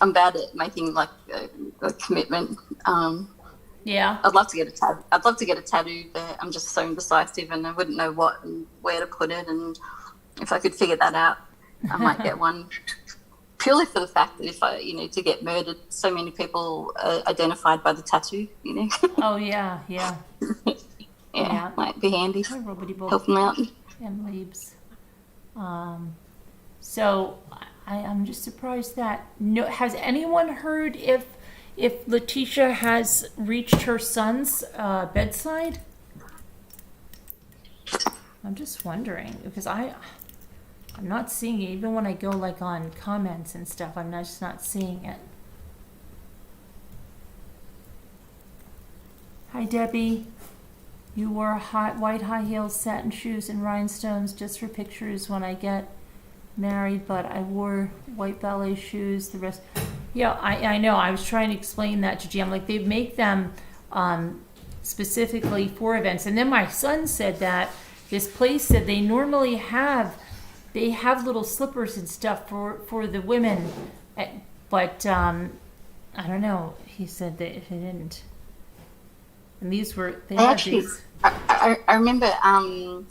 S2: I'm bad at making like a commitment.
S1: Yeah,
S2: I'd love to get a tattoo. I'd love to get a tattoo, but I'm just so indecisive, and I wouldn't know what and where to put it. And if I could figure that out, I might get one. Purely for the fact that if I, to get murdered, so many people are identified by the tattoo.
S1: Oh yeah.
S2: Yeah, might be handy. Help them out.
S1: And leaves. So I'm just surprised that has anyone heard if if Letitia has reached her son's bedside. I'm just wondering because I'm not seeing it. Even when I go like on comments and stuff, I'm just not seeing it. Hi Debbie. You wore white high heels, satin shoes, and rhinestones just for pictures when I get married, but I wore white ballet shoes the rest. Yeah, I know. I was trying to explain that to Jim. Like, they make them specifically for events. And then my son said that this place said they normally have little slippers and stuff for the women. But I don't know. He said that if they didn't. And these were, they had
S2: Actually,
S1: these.
S2: I remember, I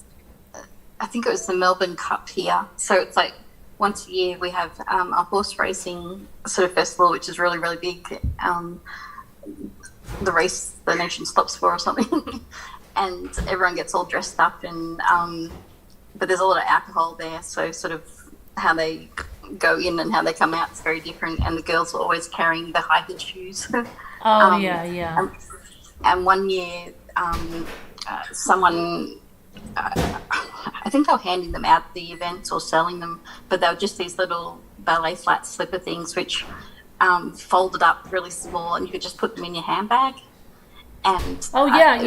S2: think it was the Melbourne Cup here. So it's like once a year we have a horse racing sort of festival, which is really, really big. The race the nation stops for or something. And everyone gets all dressed up and but there's a lot of alcohol there. So sort of how they go in and how they come out is very different. And the girls are always carrying the high heel shoes.
S1: Yeah.
S2: And one year, someone, I think they were handing them out at the events or selling them, but they were just these little ballet flat slipper things which folded up really small and you could just put them in your handbag. And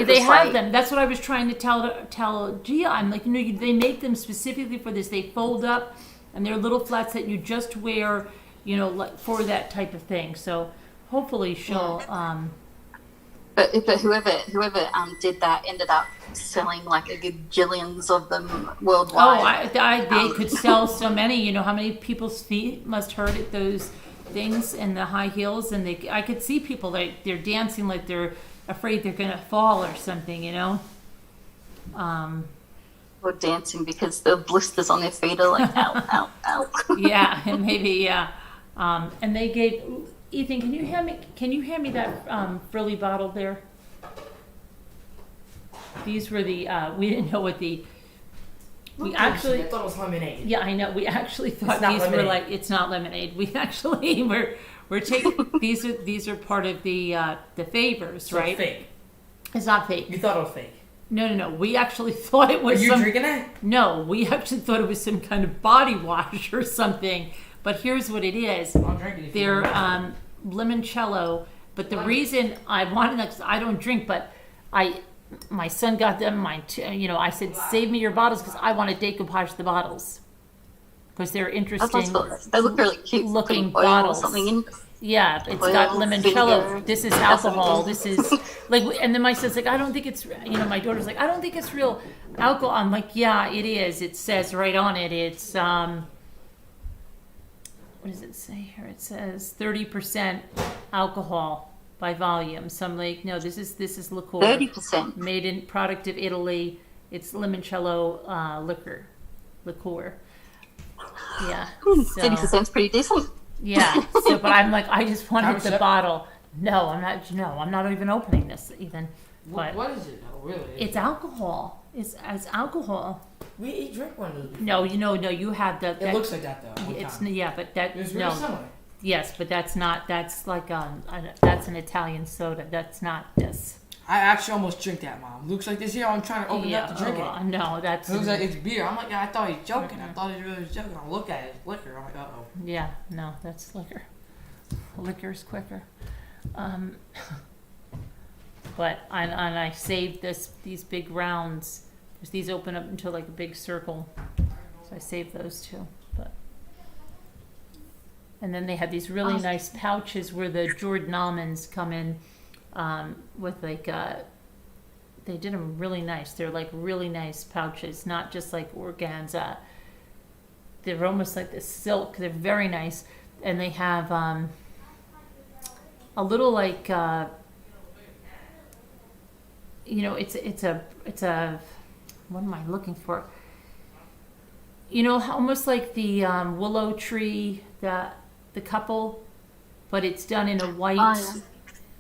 S1: they have them. That's what I was trying to tell Gia. I'm like, they make them specifically for this. They fold up and they're little flats that you just wear, like for that type of thing. So hopefully she'll...
S2: But whoever did that ended up selling like a gajillions of them worldwide.
S1: They could sell so many. How many people's feet must hurt at those things and the high heels, and I could see people like they're dancing like they're afraid they're gonna fall or something.
S2: Or dancing because the blisters on their feet are like ow, ow, ow.
S1: Yeah, and maybe and they gave. Ethan, can you hand me that frilly bottle there? These were the we didn't know what the we actually
S3: I thought it was lemonade.
S1: Yeah, I know. We actually thought these
S3: lemonade.
S1: were like it's not lemonade. We actually we're taking these are part of the favors,
S3: So
S1: right?
S3: it's fake.
S1: It's not fake.
S3: You thought it was fake.
S1: No. We actually thought it was
S3: Are you drinking it?
S1: No, we actually thought it was some kind of body wash or something. But here's what it is.
S3: I'll drink it if you
S1: They're
S3: want.
S1: limoncello, but the reason I wanted that, 'cause I don't drink, but my son got them. I said, save me your bottles because I want to decoupage the bottles because they're interesting.
S2: They look really cute.
S1: Looking
S2: Oil
S1: bottles.
S2: Or something in.
S1: Yeah, it's
S2: Oil,
S1: got limoncello.
S2: vinegar.
S1: This is alcohol. This is like, and then my son's like, I don't think it's. My daughter's like, I don't think it's real alcohol. I'm like, yeah, it is. It says right on it. It's what does it say here? It says 30% alcohol by volume. So I'm like, no, this is liqueur.
S2: 30%.
S1: Made in product of Italy. It's limoncello liqueur. Yeah.
S2: 30% is pretty decent.
S1: Yeah. So, but I'm like, I just wanted
S3: How's
S1: the
S3: that?
S1: bottle. No, I'm not. No, I'm not even opening this, Ethan. But
S3: What is it though, really?
S1: it's alcohol. It's alcohol.
S3: We drink one of those.
S1: No, no, you have the.
S3: It looks like that though. One
S1: It's
S3: time.
S1: yeah, but that
S3: It's
S1: no.
S3: really similar.
S1: Yes, but that's not. That's like that's an Italian soda. That's not this.
S3: I actually almost drink that, Mom. Looks like this here. I'm trying to open it up to drink it.
S1: No, that's.
S3: It looks like it's beer. I'm like, yeah, I thought he was joking. I thought he really was joking. I look at it, it's liquor. I'm like, uh-oh.
S1: Yeah, no, that's liquor. Liquor's quicker. But I saved these big rounds. These open up into like a big circle, so I saved those too. But and then they had these really nice pouches where the Jordan almonds come in with like they did them really nice. They're like really nice pouches, not just like organza. They're almost like the silk. They're very nice, and they have a little like it's a what am I looking for? Almost like the willow tree, the couple, but it's done in a white,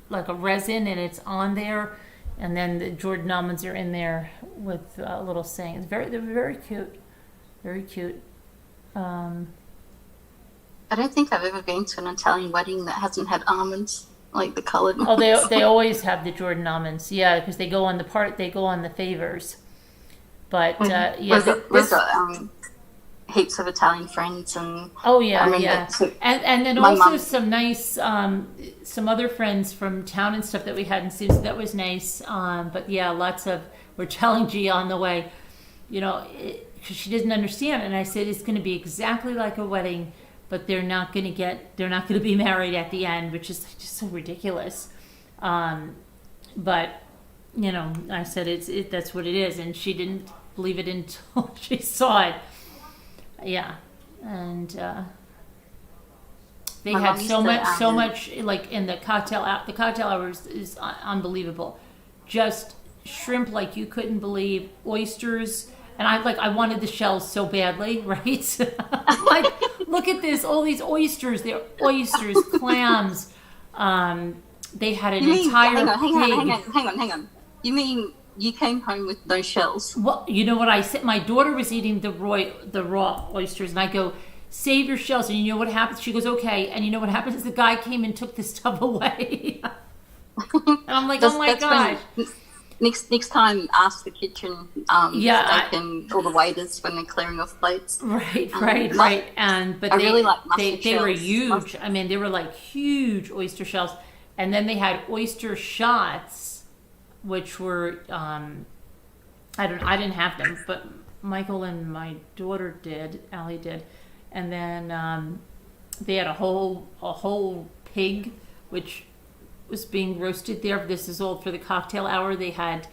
S1: like a resin, and it's on there, and then the Jordan almonds are in there with a little saying. They're very cute, very cute.
S2: I don't think I've ever been to an Italian wedding that hasn't had almonds. like the coloured ones.
S1: Oh, they always have the Jordan almonds, yeah, because they go on the favors. But
S2: we've got heaps of Italian friends, and
S1: oh yeah. And then
S2: my
S1: also
S2: mum,
S1: some nice some other friends from town and stuff that we hadn't seen, so that was nice. But yeah, we're telling Gia on the way, because she doesn't understand, and I said it's going to be exactly like a wedding, but they're not going to be married at the end, which is just so ridiculous. But I said that's what it is, and she didn't believe it until she saw it. Yeah, and they had so much like in the cocktail hour. The cocktail hours is unbelievable. Just shrimp like you couldn't believe, oysters, and I wanted the shells so badly, right? Like, look at this, all these oysters. They're oysters, clams. They had an entire
S2: hang on. You mean you came home with no shells?
S1: Well, you know what I said? My daughter was eating the raw oysters, and I go, save your shells. And you know what happens? She goes, okay. And you know what happens? The guy came and took the stuff away. And I'm like, oh my gosh.
S2: Next time, ask the kitchen or the waiters when they're clearing off plates.
S1: Right. But
S2: I really like
S1: they were huge. I mean, they were like huge oyster shells. And then they had oyster shots, which were I didn't have them, but Michael and my daughter did. Allie did, and then they had a whole pig, which was being roasted there. This is all for the cocktail hour. They had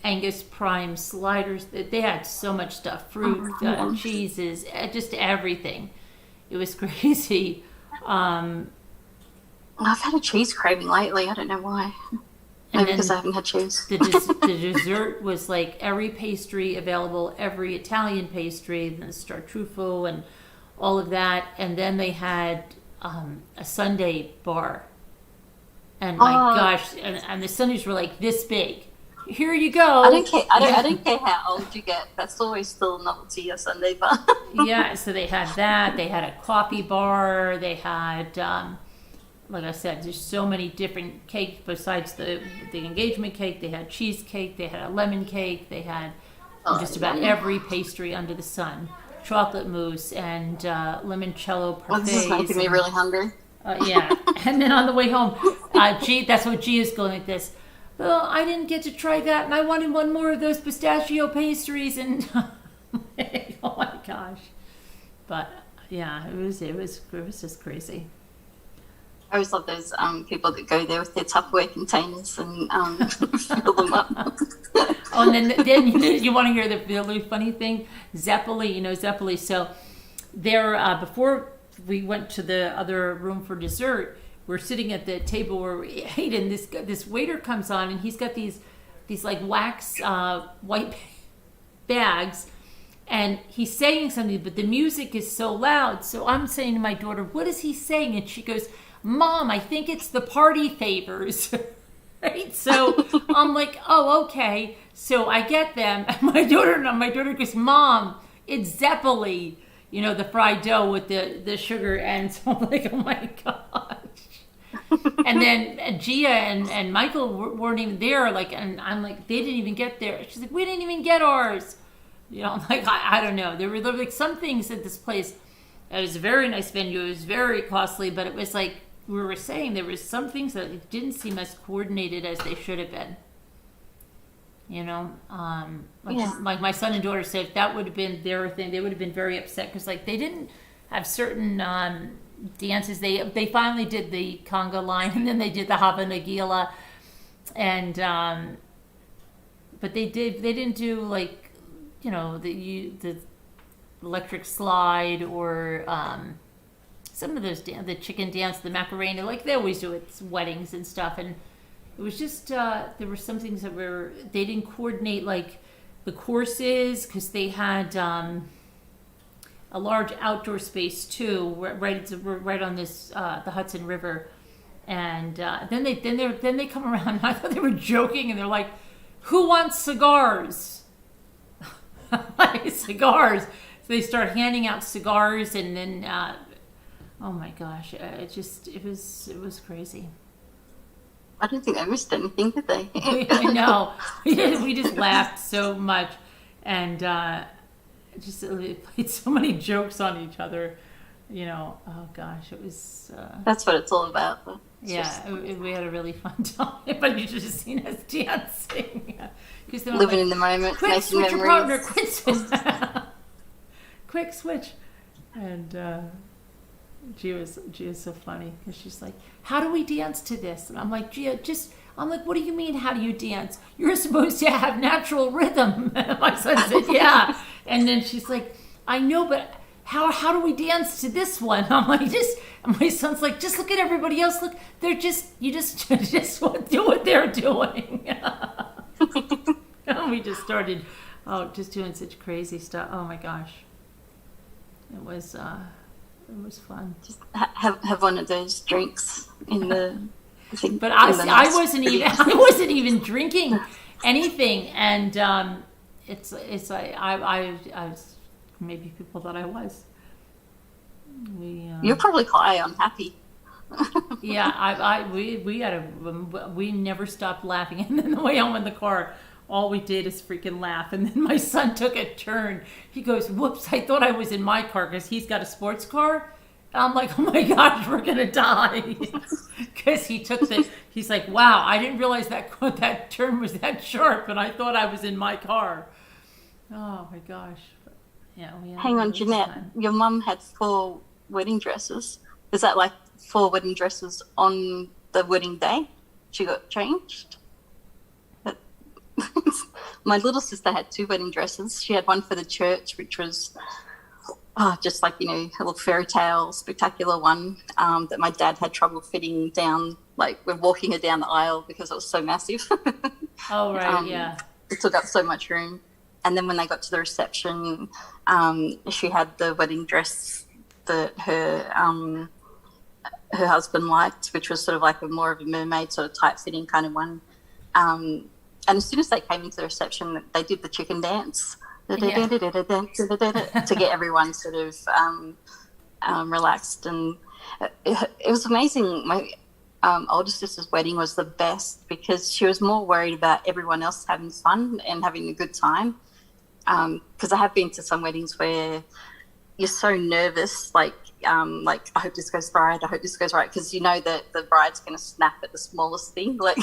S1: Angus prime sliders. They had so much stuff, fruit, cheeses, just everything. It was crazy.
S2: I've had a cheese craving lately. I don't know why. Maybe because I haven't had cheese.
S1: The dessert was like every pastry available, every Italian pastry, the tartufo and all of that. And then they had a sundae bar. And my gosh, and the sundaes were like this big. Here you go.
S2: I don't care. I don't care how old you get. That's always still a novelty, a sundae bar.
S1: Yeah, so they had that. They had a coffee bar. They had, like I said, there's so many different cakes besides the engagement cake. They had cheesecake. They had a lemon cake. They had just about every pastry under the sun. Chocolate mousse and limoncello parfaits.
S2: This is making me really hungry.
S1: Yeah. And then on the way home, that's what Gia's going like this. Well, I didn't get to try that, and I wanted one more of those pistachio pastries, and oh my gosh! But yeah, it was just crazy.
S2: I always love those people that go there with their Tupperware containers and fill them up.
S1: Oh, and then you want to hear the really funny thing? Zeppeli, Zeppeli. So there, before we went to the other room for dessert, we're sitting at the table where we ate, and this waiter comes on, and he's got these like wax white bags, and he's saying something, but the music is so loud. So I'm saying to my daughter, "What is he saying?" And she goes, "Mom, I think it's the party favors." Right? So I'm like, "Oh, okay." So I get them, and my daughter goes, "Mom, it's Zeppeli." The fried dough with the sugar, and so I'm like, "Oh my gosh." And then Gia and Michael weren't even there, and I'm like, they didn't even get there. She's like, "We didn't even get ours." I'm like, I don't know. There were like some things at this place. It was a very nice venue. It was very costly, but it was like we were saying, there was some things that didn't seem as coordinated as they should have been. Like my son and daughter said, if that would have been their thing, they would have been very upset because they didn't have certain dances. They finally did the conga line, and then they did the Hava Nagila, and but they didn't do the electric slide or some of those the chicken dance, the Macarena, like they always do at weddings and stuff. And it was just there were some things that they didn't coordinate, like the courses, because they had a large outdoor space too, right on this the Hudson River, and then they come around. And I thought they were joking, and they're like, "Who wants cigars?" Like cigars. So they start handing out cigars, and then Oh my gosh, it was crazy.
S2: I don't think they missed anything, did they?
S1: No, we just laughed so much, and just played so many jokes on each other. Oh gosh, it was.
S2: That's what it's all about.
S1: We had a really fun time, but you should have seen us dancing.
S2: Living in the moment,
S1: quick
S2: making
S1: switch your
S2: memories.
S1: partner, quick switch, quick switch, and Gia is so funny because she's like, "How do we dance to this?" And I'm like, "Gia, I'm like, what do you mean? How do you dance? You're supposed to have natural rhythm." And my son said, "Yeah," and then she's like, "I know, but." How do we dance to this one? I'm like, and my son's like, just look at everybody else. Look, you just do what they're doing. And we just started, just doing such crazy stuff. Oh my gosh. It was fun.
S2: Just have one of those drinks in the thing.
S1: But I wasn't even drinking anything. And, it's like, I was, maybe people thought I was.
S2: You're probably high, unhappy.
S1: Yeah, we never stopped laughing. And then the way home in the car, all we did is freaking laugh. And then my son took a turn. He goes, "Whoops! I thought I was in my car because he's got a sports car." And I'm like, "Oh my gosh, we're gonna die!" Because he's like, "Wow, I didn't realize that turn was that sharp, and I thought I was in my car." Oh my gosh. Yeah,
S2: hang on, Jeanette. Your mum had 4 wedding dresses. Is that like 4 wedding dresses on the wedding day? She got changed? But my little sister had 2 wedding dresses. She had one for the church, which was just like, a little fairy tale, spectacular one that my dad had trouble fitting down. Like, we're walking her down the aisle because it was so massive.
S1: Oh, right, yeah.
S2: It took up so much room. And then when they got to the reception, she had the wedding dress that her husband liked, which was sort of like more of a mermaid, sort of tight-fitting kind of one. And as soon as they came into the reception, they did the chicken dance to get everyone sort of relaxed. And it was amazing. My older sister's wedding was the best because she was more worried about everyone else having fun and having a good time. Because I have been to some weddings where you're so nervous, like I hope this goes right, because you know that the bride's going to snap at the smallest thing, like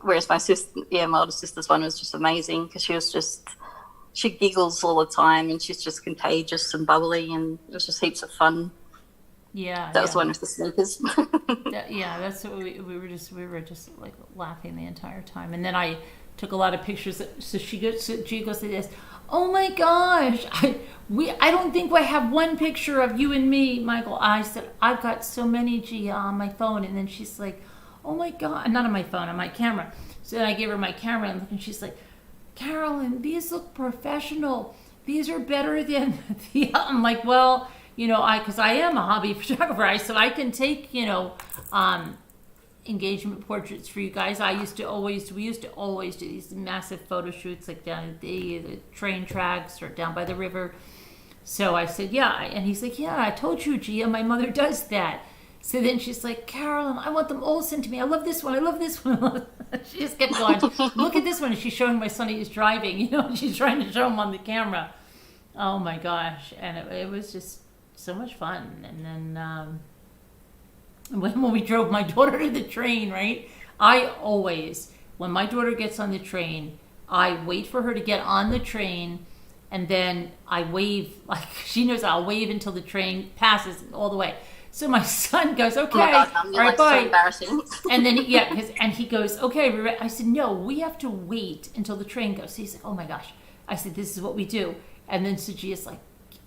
S2: whereas my older sister's one was just amazing because she giggles all the time and she's just contagious and bubbly, and it was just heaps of fun.
S1: Yeah,
S2: that was one of the sneakers.
S1: That's what we were just like laughing the entire time, and then I took a lot of pictures. So she goes to this. Oh my gosh! I don't think I have one picture of you and me, Michael. I said I've got so many, Gia, on my phone, and then she's like, "Oh my god!" Not on my phone, on my camera. So then I gave her my camera, and she's like, "Carolyn, these look professional. These are better than the." I'm like, well. Because I am a hobby photographer, so I can take, engagement portraits for you guys. We used to always do these massive photo shoots, like down at the train tracks or down by the river. So I said, yeah. And he's like, yeah, I told you, Gia, my mother does that. So then she's like, Carolyn, I want them all sent to me. I love this one. I love this one. She just kept going, look at this one. And she's showing my son he's driving, she's trying to show him on the camera. Oh my gosh. And it was just so much fun. And then when we drove my daughter to the train, right, I always, when my daughter gets on the train, I wait for her to get on the train, and then I wave, like she knows I'll wave until the train passes all the way. So my son goes, okay, all right, bye. So embarrassing. And then he goes, okay. I said, no, we have to wait until the train goes. So he's like, oh my gosh. I said, this is what we do. And then Sujia's like,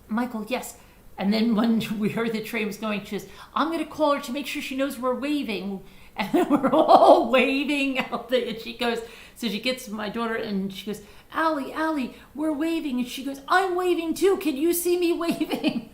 S1: Michael, yes. And then when we heard the train was going, she goes, I'm going to call her to make sure she knows we're waving. And then we're all waving out there. And she goes, so she gets my daughter and she goes, Allie, we're waving. And she goes, I'm waving too. Can you see me waving?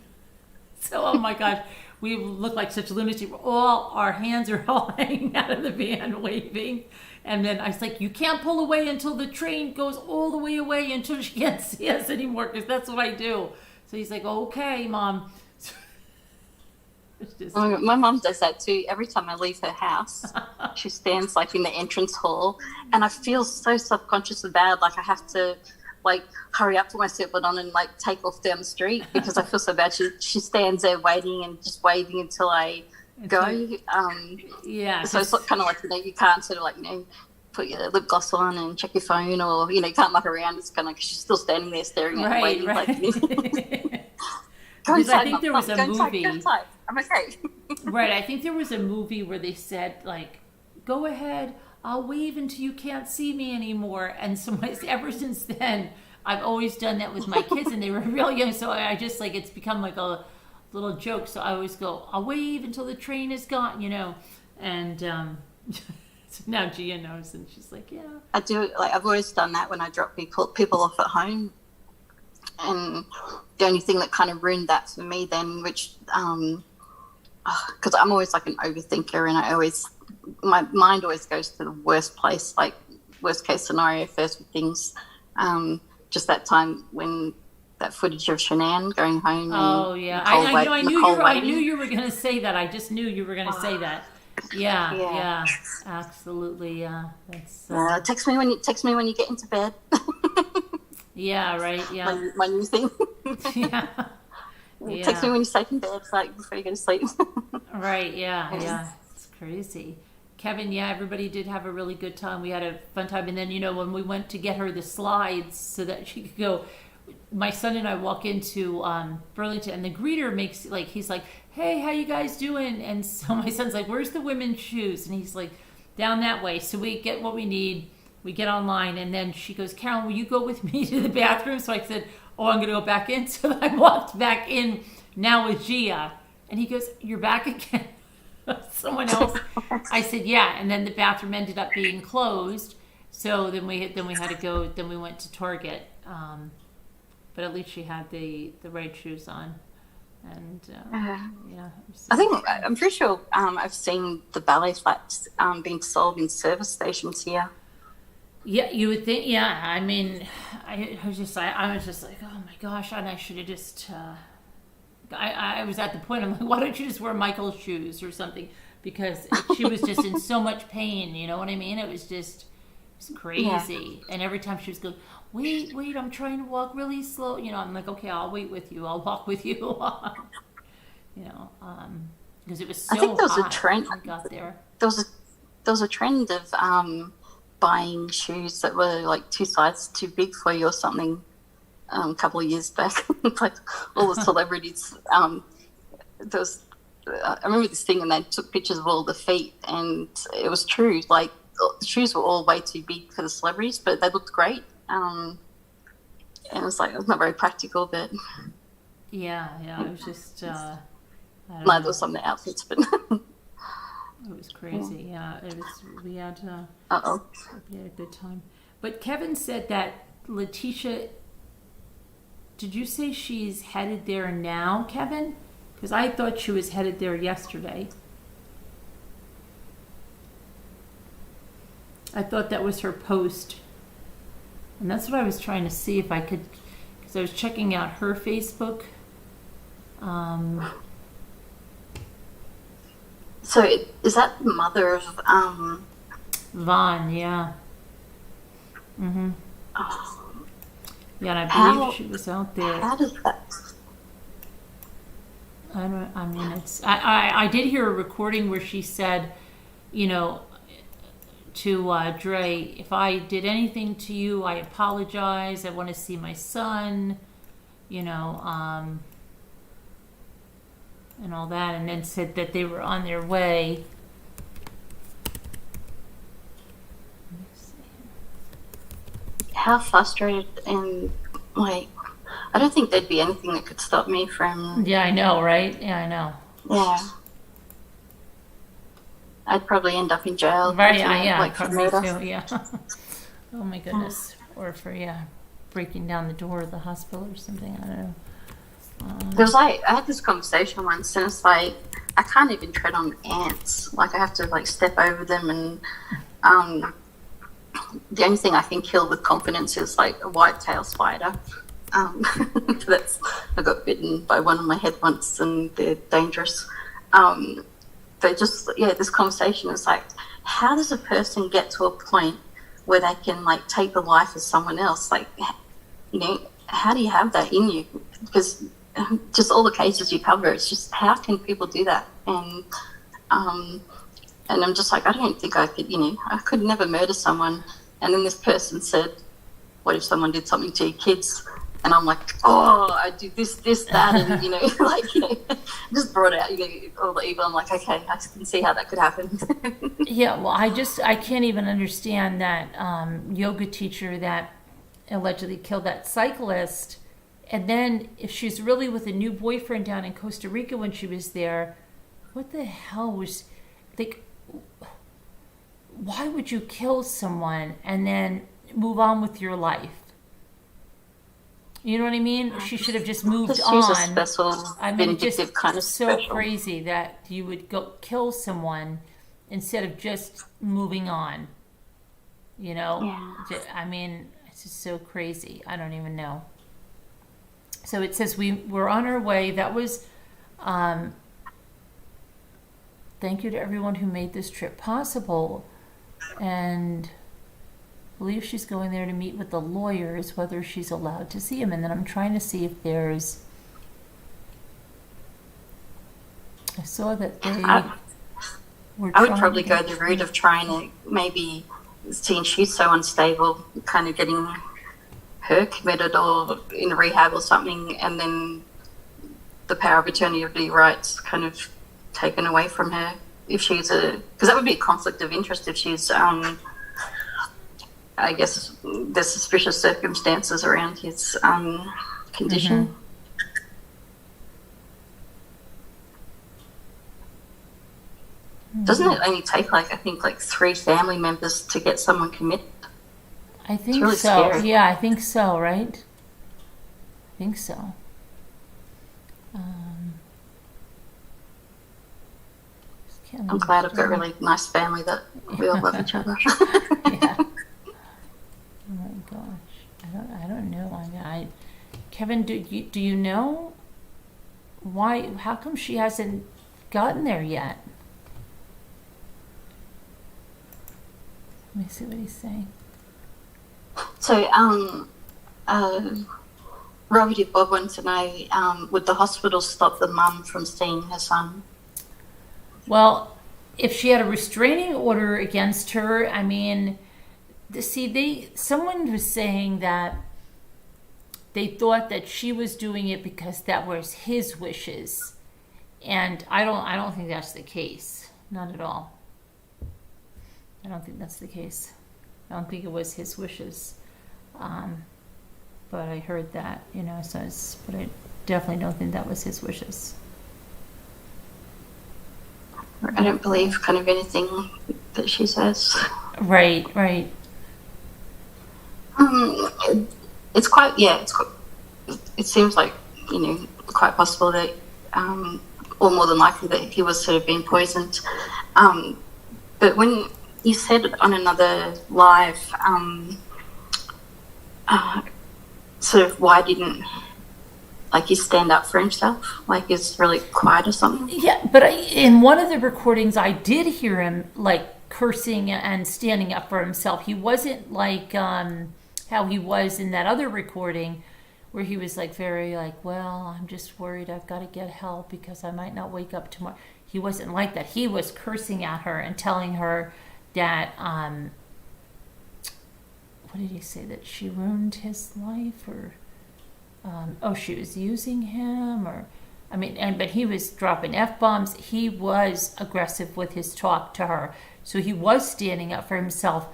S1: So, oh my gosh, we look like such lunatics. Our hands are all hanging out of the van waving. And then I was like, you can't pull away until the train goes all the way away until she can't see us anymore, because that's what I do. So he's like, okay, Mom. It's just,
S2: My mum does that too. Every time I leave her house, she stands like in the entrance hall, and I feel so subconscious and bad. Like I have to like hurry up, put my seatbelt on, and like take off down the street because I feel so bad. She stands there waiting and just waving until I go.
S1: yeah.
S2: So it's kind of like, you know, you can't sort of like, you know, put your lip gloss on and check your phone, or, you know, you can't muck around. It's kind of like she's still standing there staring at
S1: right,
S2: waiting.
S1: right.
S2: Like,
S1: Because I think there was a
S2: go
S1: movie.
S2: inside. I'm okay.
S1: Right, I think there was a movie where they said, like, go ahead, I'll wave until you can't see me anymore. And so ever since then, I've always done that with my kids, and they were real young. So I just, like, it's become like a little joke. So I always go, I'll wave until the train is gone, you know. And so now Gia knows, and she's like, yeah.
S2: I do, like, I've always done that when I drop people off at home. And the only thing that kind of ruined that for me then, which, because I'm always like an overthinker, and my mind always goes to the worst place, like worst case scenario first with things. Just that time when that footage of Shanann going home.
S1: Oh yeah, I knew you were gonna say that. I just knew you were gonna say that. Yeah, absolutely. Yeah, that's.
S2: Text me when you get into bed.
S1: Yeah, right. Yeah.
S2: My new thing.
S1: Yeah.
S2: Text me when you're safe in bed, like before you go to sleep.
S1: Right. Yeah. It's crazy. Kevin, yeah, everybody did have a really good time. We had a fun time, and then, you know, when we went to get her the slides so that she could go, my son and I walk into Burlington, and the greeter makes, like, he's like, hey, how you guys doing? And so my son's like, where's the women's shoes? And he's like, down that way. So we get what we need. We get online, and then she goes, Carolyn, will you go with me to the bathroom? So I said, oh, I'm going to go back in. So I walked back in now with Gia, and he goes, you're back again? Someone else? I said, yeah. And then the bathroom ended up being closed. So then we had to go. Then we went to Target. But at least she had the right shoes on. And yeah.
S2: I'm pretty sure I've seen the ballet flats being sold in service stations here.
S1: Yeah, you would think. Yeah, I mean, I was just like, oh my gosh, and I should have just. I was at the point, I'm like, why don't you just wear Michael's shoes or something? Because she was just in so much pain. You know what I mean? It was crazy. Yeah. And every time she was going, wait, I'm trying to walk really slow. You know, I'm like, okay, I'll wait with you. I'll walk with you. You know, because it was so hot.
S2: I think there was a trend.
S1: When we got there.
S2: There was a trend of buying shoes that were like 2 sizes too big for you or something. A couple of years back, like all the celebrities. I remember this thing, and they took pictures of all the feet, and it was true. Like the shoes were all way too big for the celebrities, but they looked great. And it was like, it was not very practical, but
S1: yeah, it was just.
S2: There was some of the outfits, but.
S1: It was crazy. Yeah, it was. We had
S2: a
S1: good time. But Kevin said that Letitia. Did you say she's headed there now, Kevin? Because I thought she was headed there yesterday. I thought that was her post. And that's what I was trying to see if I could, because I was checking out her Facebook.
S2: So is that the mother of
S1: Vaughn? Yeah. Mm-hmm.
S2: Oh.
S1: Yeah, and I believe she was out there.
S2: How does that?
S1: I did hear a recording where she said, you know, to Dre, if I did anything to you, I apologize. I want to see my son, you know, and all that, and then said that they were on their way.
S2: How frustrated, and like, I don't think there'd be anything that could stop me from.
S1: Yeah, I know, right? Yeah, I know.
S2: Yeah. I'd probably end up in jail.
S1: Right, yeah,
S2: like for
S1: me
S2: murder.
S1: too, yeah. Oh my goodness. Or for, breaking down the door of the hospital or something, I don't know.
S2: There was like, I had this conversation once, and it's like, I can't even tread on ants. Like, I have to like step over them, and the only thing I can kill with confidence is like a white-tailed spider. That's I got bitten by one on my head once, and they're dangerous. But just this conversation is like, how does a person get to a point where they can like take the life of someone else? Like, how do you have that in you? Because just all the cases you cover, it's just how can people do that? And I'm just like, I don't think I could. I could never murder someone. And then this person said, what if someone did something to your kids? And I'm like, oh, I do this, that, and just brought out all the evil. I'm like, okay, I can see how that could happen.
S1: Yeah, well, I can't even understand that yoga teacher that allegedly killed that cyclist. And then if she's really with a new boyfriend down in Costa Rica when she was there, what the hell was, like, why would you kill someone and then move on with your life? You know what I mean? She should have just moved on.
S2: She's a special, vindictive kind of
S1: so
S2: special.
S1: crazy that you would go kill someone instead of just moving on.
S2: Yeah.
S1: I mean, it's just so crazy. I don't even know. So it says we're on our way. That was, thank you to everyone who made this trip possible. And I believe she's going there to meet with the lawyers, whether she's allowed to see him. And then I'm trying to see if there's... I saw that they were
S2: I would probably go the route of trying to maybe, seeing she's so unstable, kind of getting her committed or in rehab or something, and then the power of attorney rights kind of taken away from her. If she's because that would be a conflict of interest if she's... I guess there's suspicious circumstances around his condition. Mm-hmm. Doesn't it only take I think 3 family members to get someone committed?
S1: I think
S2: really
S1: so.
S2: Scary.
S1: Yeah, I think so, right? I think so.
S2: I'm glad I've got a really nice family that we all love each other.
S1: Yeah. Oh my gosh, I don't know. Kevin, do you know why? How come she hasn't gotten there yet? Let me see what he's saying.
S2: So, Robbie did Bob want to know, would the hospital stop the mum from seeing her son?
S1: Well, if she had a restraining order against her, I mean, someone was saying that they thought that she was doing it because that was his wishes, and I don't think that's the case. Not at all. I don't think that's the case. I don't think it was his wishes, but I heard that, but I definitely don't think that was his wishes.
S2: I don't believe kind of anything that she says.
S1: Right.
S2: It's quite, it seems like, quite possible that, or more than likely that he was sort of being poisoned. But when you said on another live, sort of why didn't he stand up for himself, he's really quiet or something?
S1: Yeah, but in one of the recordings, I did hear him cursing and standing up for himself. He wasn't how he was in that other recording, where he was very well, I'm just worried I've got to get help because I might not wake up tomorrow. He wasn't like that. He was cursing at her and telling her that, what did he say, that she ruined his life, or she was using him, but he was dropping F-bombs. He was aggressive with his talk to her. So he was standing up for himself.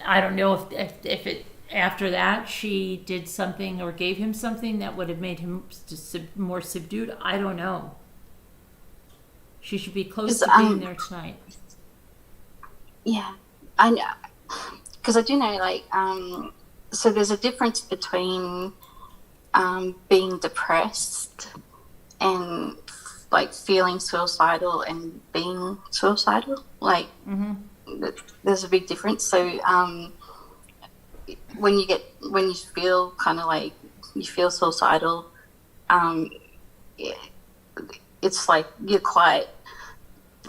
S1: I don't know if it, after that she did something or gave him something that would have made him more subdued. I don't know. She should be close to being there tonight.
S2: Yeah, I know. Because I do know, so there's a difference between being depressed and feeling suicidal and being suicidal. There's a big difference. So when you feel kind of you feel suicidal, yeah, it's like you're quite,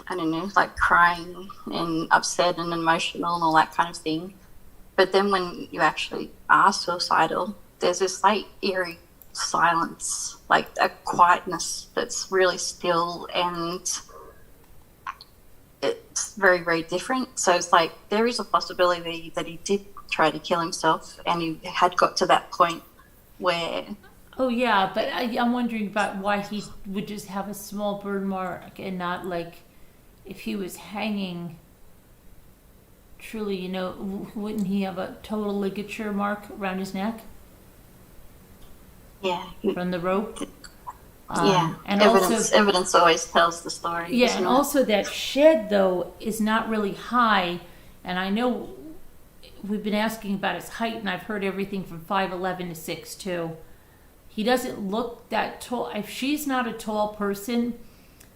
S2: I don't know, like crying and upset and emotional and all that kind of thing. But then when you actually are suicidal, there's this like eerie silence, like a quietness that's really still, and it's very, very different. So it's like there is a possibility that he did try to kill himself, and he had got to that point where...
S1: Oh yeah, but I'm wondering about why he would just have a small burn mark and not like if he was hanging. Truly, you know, wouldn't he have a total ligature mark around his neck?
S2: Yeah.
S1: From the rope?
S2: Yeah.
S1: And
S2: evidence always tells the story.
S1: Yeah, and also that shed, though, is not really high. And I know we've been asking about his height, and I've heard everything from 5'11" to 6'2". He doesn't look that tall. If she's not a tall person,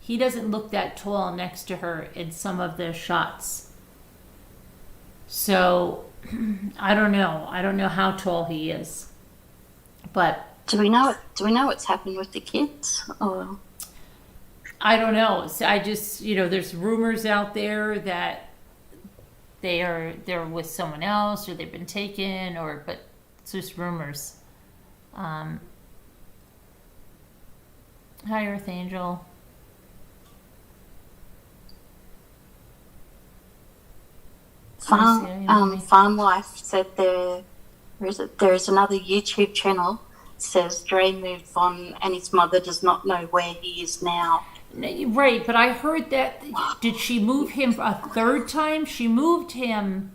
S1: he doesn't look that tall next to her in some of the shots. So, I don't know. I don't know how tall he is. But
S2: do we know what's happened with the kids? Or
S1: I don't know. So I just, you know, there's rumors out there that they're with someone else, or they've been taken, but it's just rumors. Hi, Earth Angel.
S2: Farm Life said there is another YouTube channel that says Dre moved on and his mother does not know where he is now.
S1: Right, but I heard that. Did she move him a third time? She moved him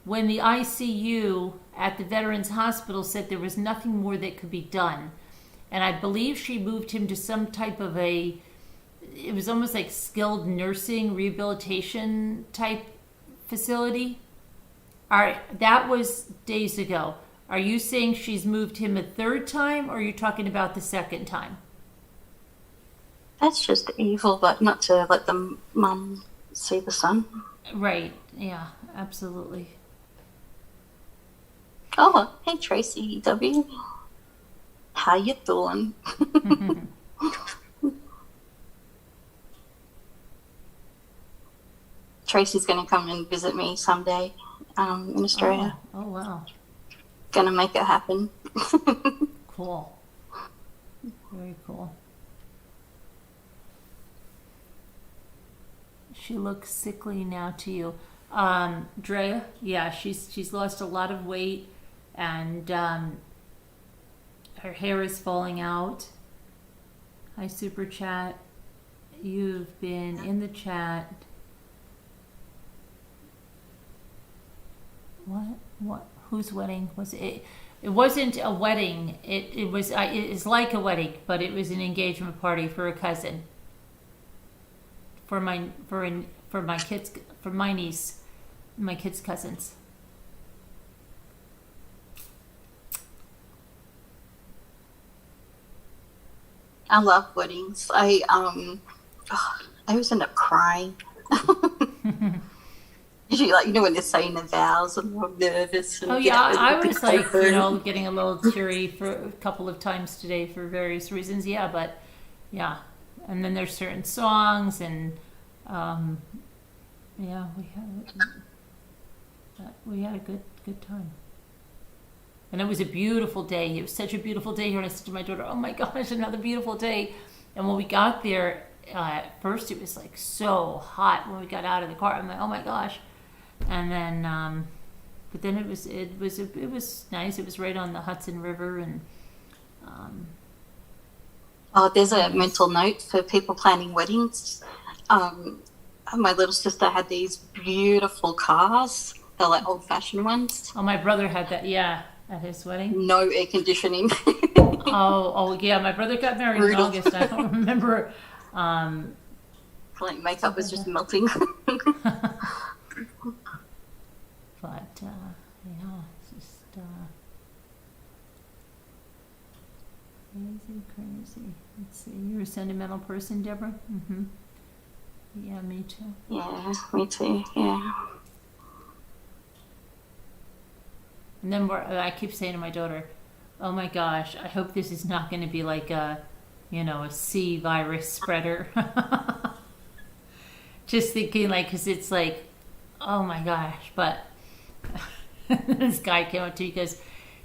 S1: when the ICU at the Veterans Hospital said there was nothing more that could be done. And I believe she moved him to some type of it was almost like skilled nursing rehabilitation type facility. All right, that was days ago. Are you saying she's moved him a third time, or are you talking about the second time?
S2: That's just evil, but not to let the mum see the son.
S1: Right, yeah, absolutely.
S2: Oh, hey Tracy W. How you doing? Tracy's going to come and visit me someday in Australia.
S1: Oh, wow.
S2: Going to make it happen.
S1: Cool. Very cool. She looks sickly now to you. Drea, yeah, she's lost a lot of weight, and her hair is falling out. Hi, Super Chat. You've been in the chat. What? Whose wedding was it? It wasn't a wedding. It was. It's like a wedding, but it was an engagement party for a cousin. For my kids, for my niece, my kids' cousins.
S2: I love weddings. I always end up crying. Usually, like, you know, when they're saying the vows and I'm nervous. And
S1: I was like, you know, getting a little teary for a couple of times today for various reasons. Yeah, but yeah, and then there's certain songs, and yeah, we had a good time. And it was a beautiful day. It was such a beautiful day here. And I said to my daughter, "Oh my gosh, another beautiful day!" And when we got there, at first it was like so hot when we got out of the car. I'm like, "Oh my gosh!" And then, but then it was nice. It was right on the Hudson River, and
S2: there's a mental note for people planning weddings. My little sister had these beautiful cars. They're like old-fashioned ones.
S1: Oh, my brother had that. Yeah. At his wedding?
S2: No air conditioning.
S1: oh yeah, my brother got married in August. I don't remember.
S2: Like makeup was just melting.
S1: But yeah, it's just crazy. Let's see. You're a sentimental person, Deborah? Mm-hmm. Yeah, me too.
S2: Yeah, me too. Yeah.
S1: And then I keep saying to my daughter, Oh my gosh, I hope this is not going to be like a, a C virus spreader. Just thinking, like, because it's like, oh my gosh, but this guy came up to me because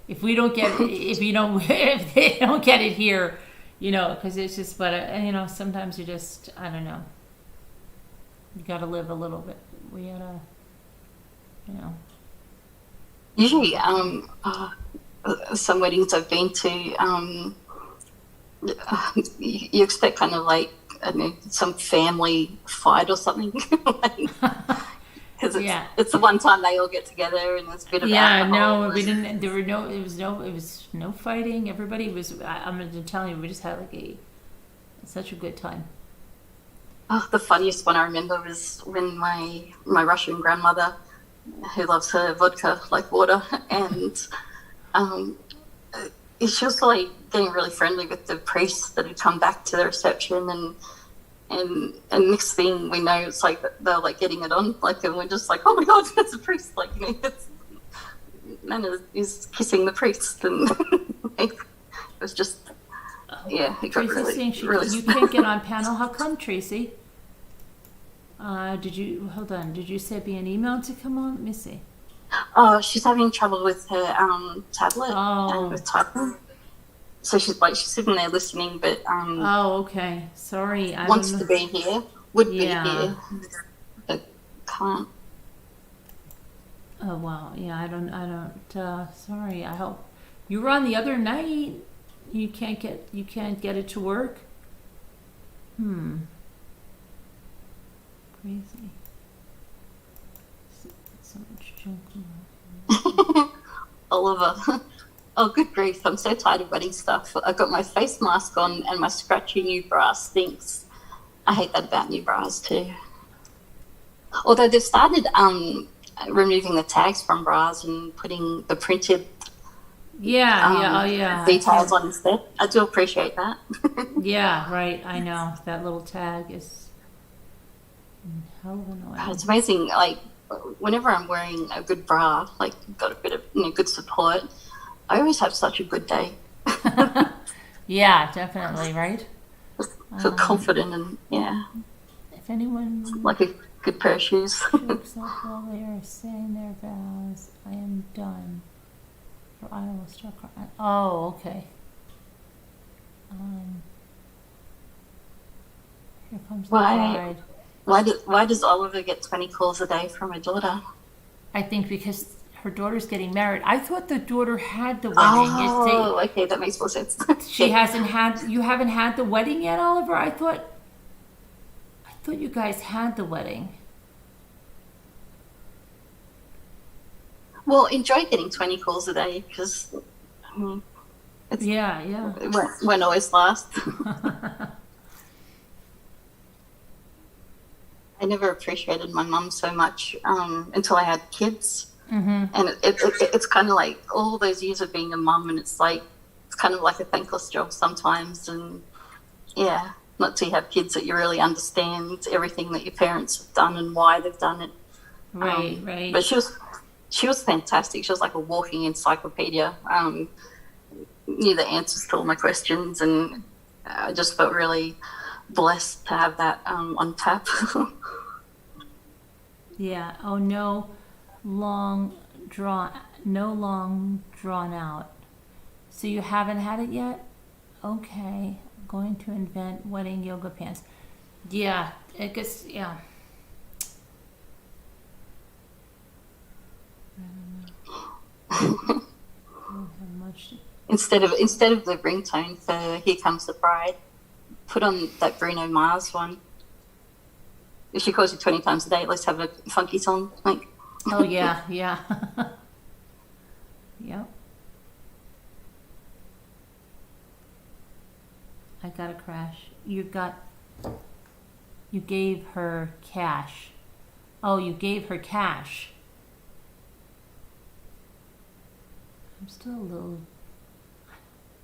S1: if we don't get it, if they don't get it here, because it's just, but, sometimes you just, I don't know. You got to live a little bit. We gotta,
S2: Usually, some weddings I've been to, you expect kind of like, I don't know, some family fight or something. Because it's the one time they all get together and there's a bit of alcohol.
S1: No, we didn't. There were no. It was no fighting. Everybody was. I'm going to tell you, we just had like such a good time.
S2: Oh, the funniest one I remember was when my Russian grandmother, who loves her vodka like water, and she was like getting really friendly with the priests that had come back to the reception, and next thing we know, it's like they're like getting it on, like, and we're just like, oh my god, that's a priest, like, Nana is kissing the priest, and it was just, it got really.
S1: You can't get on panel. How come, Tracy? Did you say be an email to come on? Let me see.
S2: Oh, she's having trouble with her tablet and with typing. So she's sitting there listening, but
S1: okay. Sorry, I
S2: wants
S1: don't know.
S2: to be here, would be here, but can't.
S1: Oh wow, yeah. I don't. Sorry. I hope you were on the other night. You can't get it to work. Crazy. So much junk.
S2: Oliver. Oh, good grief. I'm so tired of wedding stuff. I've got my face mask on and my scratchy new bra stinks. I hate that about new bras too. Although they've started removing the tags from bras and putting the printed details on instead. I do appreciate that.
S1: Yeah, right. I know. That little tag is hell of annoying.
S2: It's amazing. Like, whenever I'm wearing a good bra, like, got a bit of good support, I always have such a good day.
S1: Yeah, definitely, right?
S2: Feel confident and,
S1: If anyone
S2: like a good pair of shoes.
S1: looks up while they are saying their vows, I am done. For I will start crying. Oh, okay. Here comes the bride.
S2: Why does Oliver get 20 calls a day from her daughter?
S1: I think because her daughter's getting married. I thought the daughter had the wedding.
S2: Oh, okay, that makes more sense.
S1: You haven't had the wedding yet, Oliver? I thought you guys had the wedding.
S2: Well, enjoy getting 20 calls a day because it won't always last. I never appreciated my mum so much until I had kids. Mm-hmm. And it's kind of like all those years of being a mum, and it's kind of like a thankless job sometimes. And not till you have kids that you really understand everything that your parents have done and why they've done it.
S1: Right.
S2: But she was fantastic. She was like a walking encyclopedia. Knew the answers to all my questions, and I just felt really blessed to have that on tap.
S1: Yeah. Oh, no long drawn out. So you haven't had it yet? Okay. I'm going to invent wedding yoga pants. Yeah. I guess. Yeah. I don't have much.
S2: Instead of the ringtone for "Here Comes the Bride," put on that Bruno Mars one. If she calls you 20 times a day, let's have a funky song.
S1: Oh yeah. Yep. I got a crash. You gave her cash. Oh, you gave her cash. I'm still a little.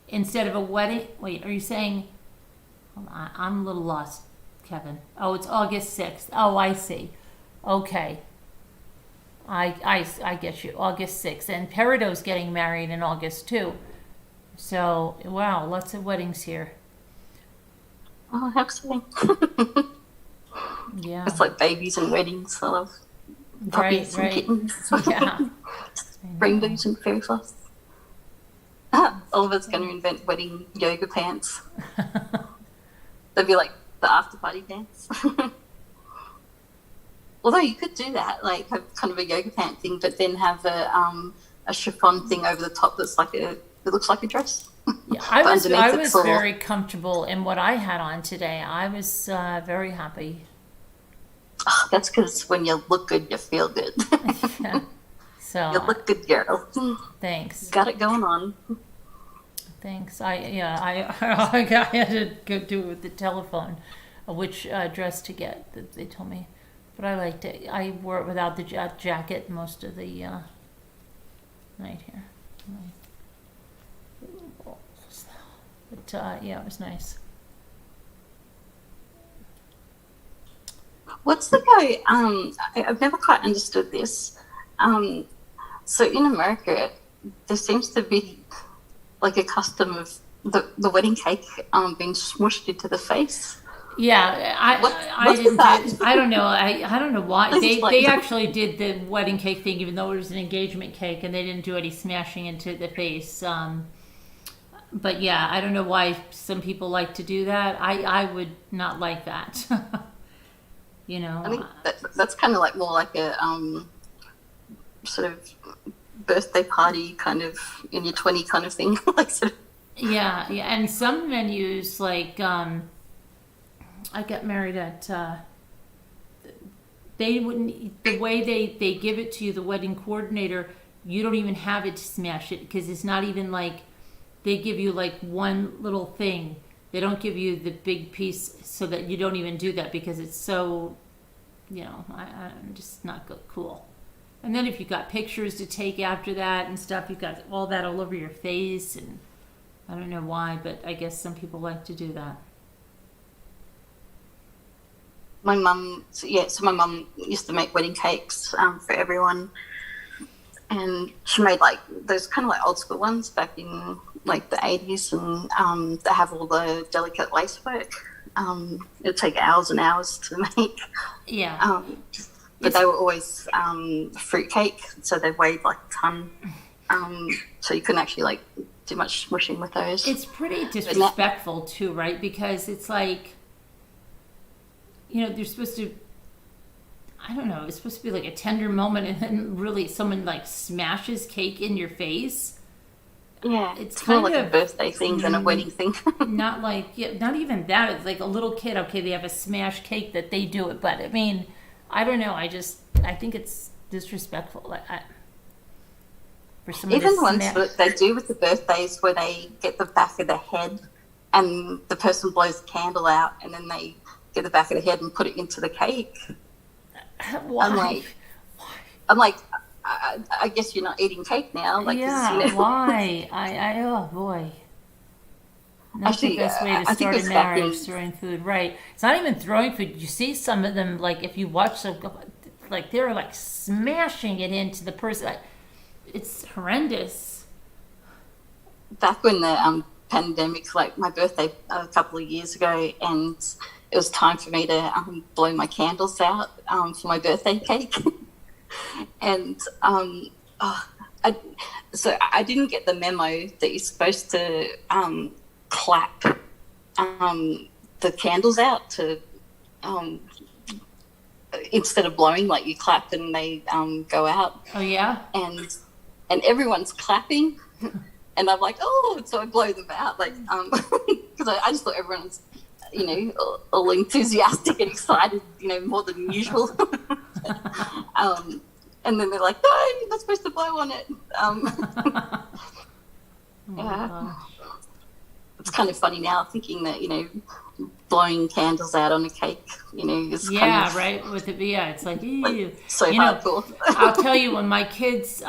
S1: Instead of a wedding. Wait, are you saying? Hold on, I'm a little lost, Kevin. Oh, it's August 6th. Oh, I see. Okay. I get you. August 6th. And Peridot's getting married in August too. So, wow, lots of weddings here.
S2: Oh, how exciting.
S1: Yeah.
S2: It's like babies and weddings. I love puppies and kittens.
S1: Yeah.
S2: Rainbows and fairy floss. Oliver's going to invent wedding yoga pants. They'd be like the after party pants. Although you could do that, like have kind of a yoga pant thing, but then have a chiffon thing over the top that's like it looks like a dress.
S1: Yeah, I was very comfortable in what I had on today. I was very happy.
S2: Oh, that's because when you look good, you feel good.
S1: Yeah. So
S2: you look good, girl.
S1: Thanks.
S2: Got it going on.
S1: Thanks. I had to go do it with the telephone, which dress to get. That they told me, but I liked it. I wore it without the jacket most of the night here. But yeah, it was nice.
S2: What's the go? I've never quite understood this. So in America, there seems to be like a custom of the wedding cake being smushed into the face.
S1: Yeah, I didn't. I don't know. I don't know why they actually did the wedding cake thing, even though it was an engagement cake, and they didn't do any smashing into the face. But yeah, I don't know why some people like to do that. I would not like that. You know,
S2: I think that's kind of like more like a sort of birthday party kind of in your 20 kind of thing. Like sort of.
S1: Yeah, and some venues like I got married at. They wouldn't, the way they give it to you, the wedding coordinator, you don't even have it to smash it because it's not even like they give you like one little thing. They don't give you the big piece so that you don't even do that because it's so, you know, I'm just not cool. And then if you got pictures to take after that and stuff, you've got all that all over your face, and I don't know why, but I guess some people like to do that.
S2: My mum, so my mum used to make wedding cakes for everyone, and she made like those kind of like old school ones back in like the 80s, and they have all the delicate lacework. It'd take hours and hours to make.
S1: Yeah.
S2: But they were always fruitcake, so they weighed like a ton. So you couldn't actually like do much smushing with those.
S1: It's pretty disrespectful too, right? Because it's like, you know, they're supposed to, I don't know, it's supposed to be like a tender moment, and then really someone like smashes cake in your face.
S2: Yeah,
S1: it's
S2: more
S1: kind
S2: like a birthday thing than a wedding thing.
S1: Not like, yeah, not even that. It's like a little kid, okay, they have a smash cake that they do it, but I mean, I don't know. I think it's disrespectful. Like, for someone
S2: even ones that they do with the birthdays where they get the back of the head and the person blows the candle out, and then they get the back of the head and put it into the cake.
S1: Why?
S2: I'm like, I guess you're not eating cake now. Like,
S1: yeah,
S2: you know.
S1: Why? Oh boy. Not the best way to start a marriage, throwing food. Right. It's not even throwing food. You see some of them, like, if you watch them, like, they're, like, smashing it into the person. Like, it's horrendous.
S2: Back when the pandemic, like, my birthday a couple of years ago, and it was time for me to blow my candles out for my birthday cake. And so I didn't get the memo that you're supposed to clap the candles out to instead of blowing, like you clap and they go out.
S1: Oh yeah.
S2: And everyone's clapping, and I'm like, oh, so I blow them out, like because I just thought everyone's, you know, all enthusiastic and excited, you know, more than usual. And then they're like, no, you're not supposed to blow on it. Yeah. It's kind of funny now thinking that, you know, blowing candles out on a cake, you know, is kind of,
S1: right. With it, yeah, it's like, ew.
S2: So
S1: you
S2: hardcore.
S1: I'll tell you, when my kids,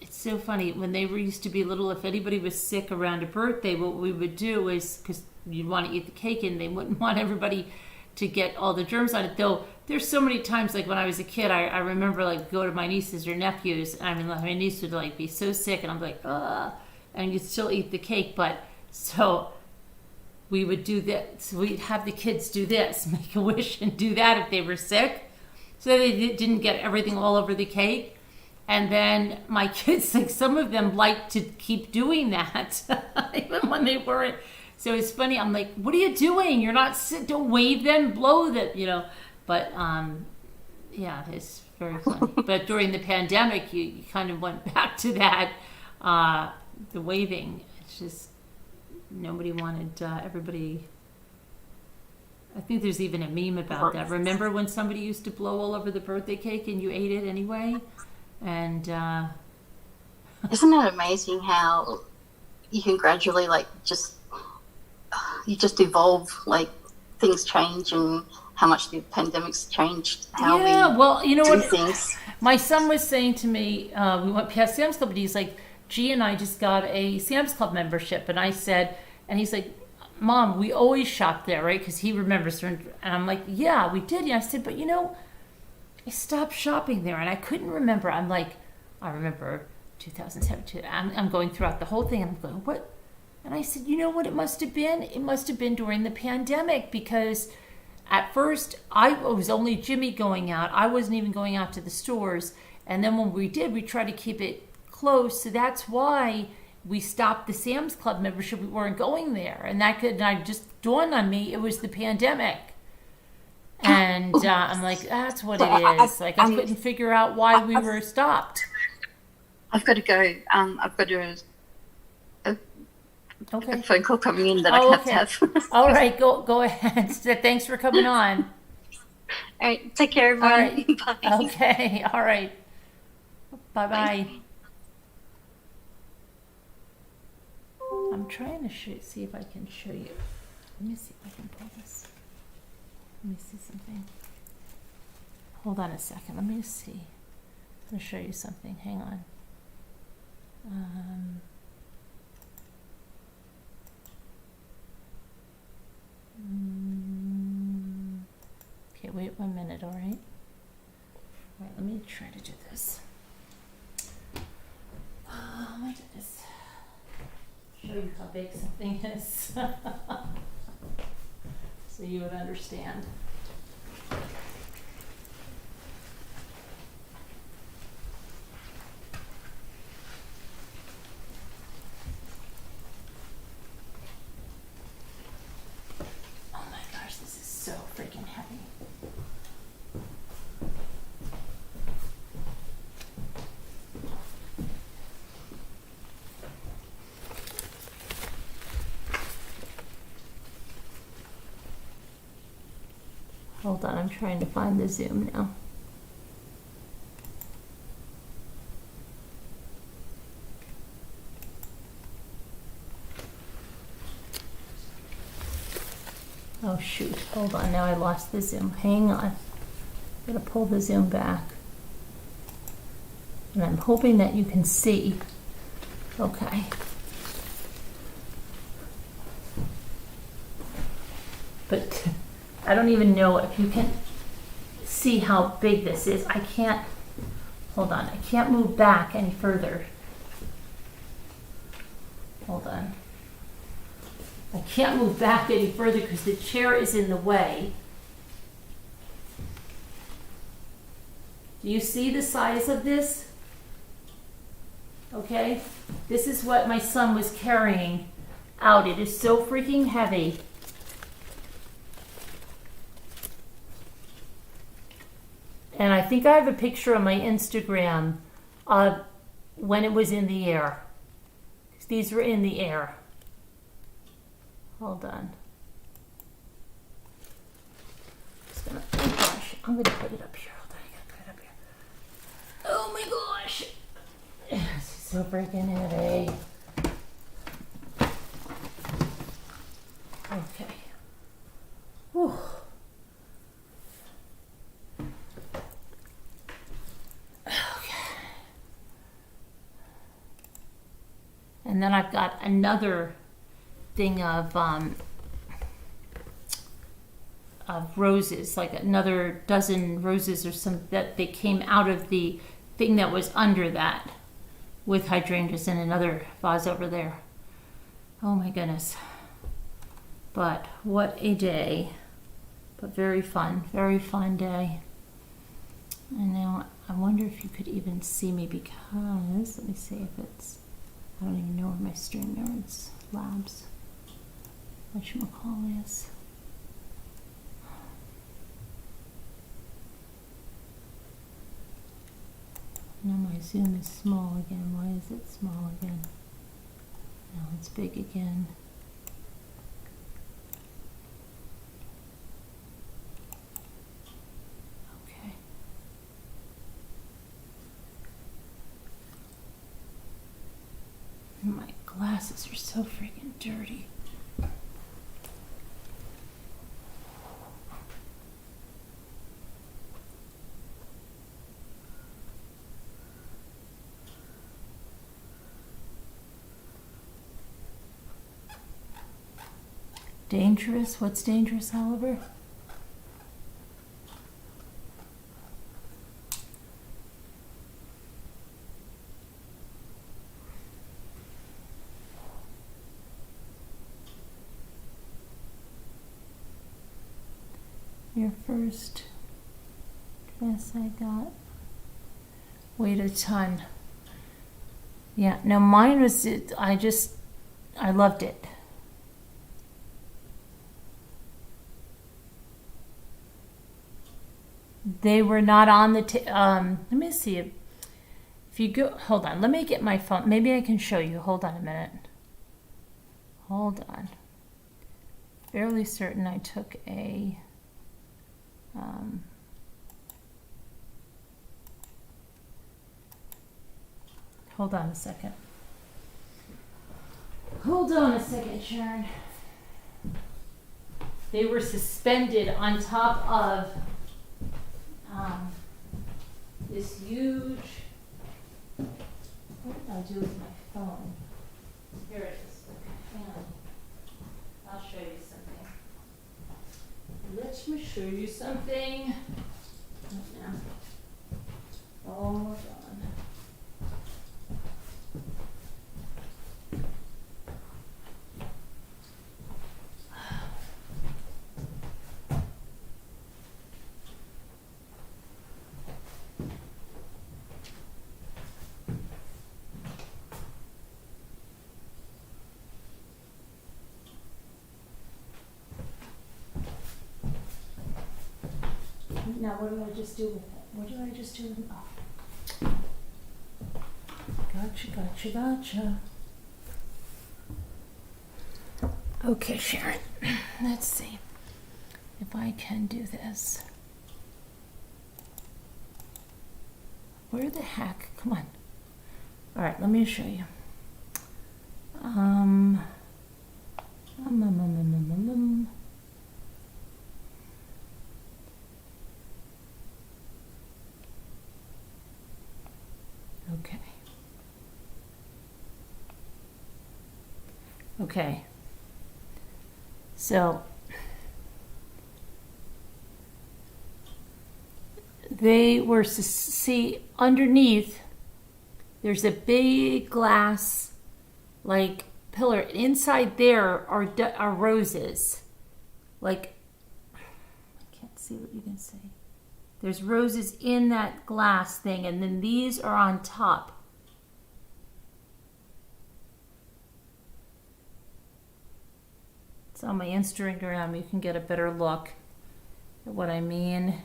S1: it's so funny, when they used to be little, if anybody was sick around a birthday, what we would do is, because you'd want to eat the cake and they wouldn't want everybody to get all the germs on it, though there's so many times, like when I was a kid, I remember like go to my nieces or nephews, and I mean, like, my niece would like be so sick, and I'm like, and you'd still eat the cake. But so we would do that. So we'd have the kids do this, make a wish and do that if they were sick, so they didn't get everything all over the cake. And then my kids, like some of them liked to keep doing that even when they weren't. So it's funny. I'm like, what are you doing? You're not don't wave them, blow that, But yeah, it's very funny. But during the pandemic, you kind of went back to that, the waving. It's just nobody wanted everybody. I think there's even a meme about that. Remember when somebody used to blow all over the birthday cake and you ate it anyway? And
S2: isn't it amazing how you can gradually you just evolve, like things change, and how much the pandemic's changed how we do things.
S1: My son was saying to me, we went past Sam's Club and he's like, G and I just got a Sam's Club membership. And I said, and he's like, Mom, we always shop there, right? Because he remembers. And I'm like, yeah, we did. And I said, but I stopped shopping there and I couldn't remember. I'm like, I remember 2017. I'm going throughout the whole thing and I'm going, what? And I said, you know what it must have been? It must have been during the pandemic, because at first I was only Jimmy going out. I wasn't even going out to the stores. And then when we did, we tried to keep it close. So that's why we stopped the Sam's Club membership. We weren't going there. And I just dawned on me, it was the pandemic. And I'm like, that's what it is. I couldn't figure out why we were stopped.
S2: I've got to go. I've got a phone call coming in that I have to have.
S1: All right, go ahead. Thanks for coming on.
S2: All right, take care, everyone.
S1: All right.
S2: Bye.
S1: Okay, all right. Bye-bye. Bye. I'm trying to see if I can show you. Let me see if I can pull this. Let me see something. Hold on a second. Let me see. I'm going to show you something. Hang on. Okay, wait 1 minute, all right? All right, let me try to do this. Oh my goodness. Show you how big something is. So you would understand. Oh my gosh, this is so freaking heavy. Hold on, I'm trying to find the Zoom now. Oh shoot, hold on, now I lost the Zoom. Hang on. I'm gonna pull the Zoom back. And I'm hoping that you can see. Okay. But I don't even know if you can see how big this is. I can't, hold on, I can't move back any further. Hold on. I can't move back any further because the chair is in the way. Do you see the size of this? Okay, this is what my son was carrying out. It is so freaking heavy. And I think I have a picture on my Instagram of when it was in the air. These were in the air. Hold on. Oh gosh, I'm gonna put it up here. Hold on, I gotta put it up here. Oh my gosh. This is so freaking heavy. Okay. Whew. And then I've got another thing of roses, like another dozen roses or some that they came out of the thing that was under that. with hydrangeas in another vase over there. Oh my goodness. But what a day. But very fun day. And now I wonder if you could even see me because, let me see if it's, I don't even know where my StreamYard's labs, whatchamacall is. Now my zoom is small again. Why is it small again? Now it's big again. Okay. My glasses are so freaking dirty. Dangerous? What's dangerous, Oliver? Your first dress I got weighed a ton. Yeah, no, mine was, I loved it. They were not on the, let me see if you go, hold on, let me get my phone. Maybe I can show you. Hold on a minute. Hold on. Fairly certain I took a, hold on a second. Hold on a second, Sharon. They were suspended on top of this huge, what did I do with my phone? Here it is. Hang on. I'll show you something. Let me show you something. Right now. Hold on. Now, what do I just do with it? What do I just do with it? Oh. Gotcha. Okay, Sharon. Let's see if I can do this. Where the heck? Come on. All right, let me show you. Okay. So they were, see, underneath there's a big glass like pillar. Inside there are roses. Like, I can't see what you can see. There's roses in that glass thing, and then these are on top. It's on my Instagram. You can get a better look at what I mean.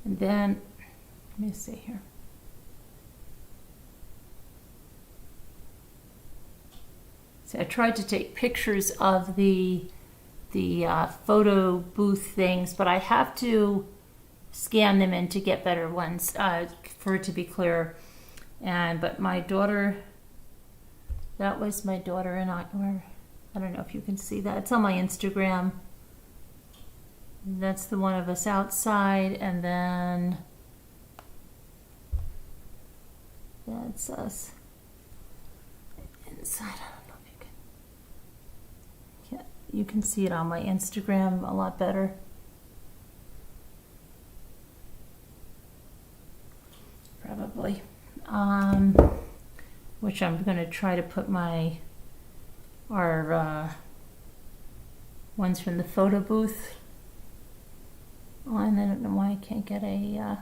S1: And then, let me see here. So I tried to take pictures of the photo booth things, but I have to scan them in to get better ones for it to be clear. But my daughter, that was my daughter and I don't know if you can see that. It's on my Instagram. That's the one of us outside, and then that's us inside. I don't know if you can. Yeah, you can see it on my Instagram a lot better. Probably. Which I'm going to try to put our ones from the photo booth on. I don't know why I can't get a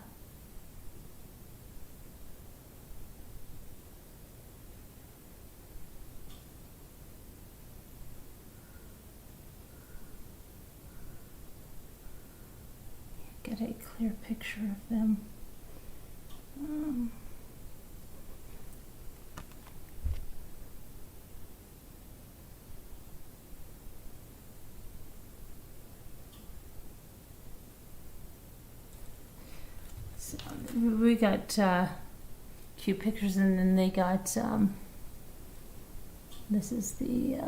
S1: get a clear picture of them. So we got cute pictures, and then they got this is the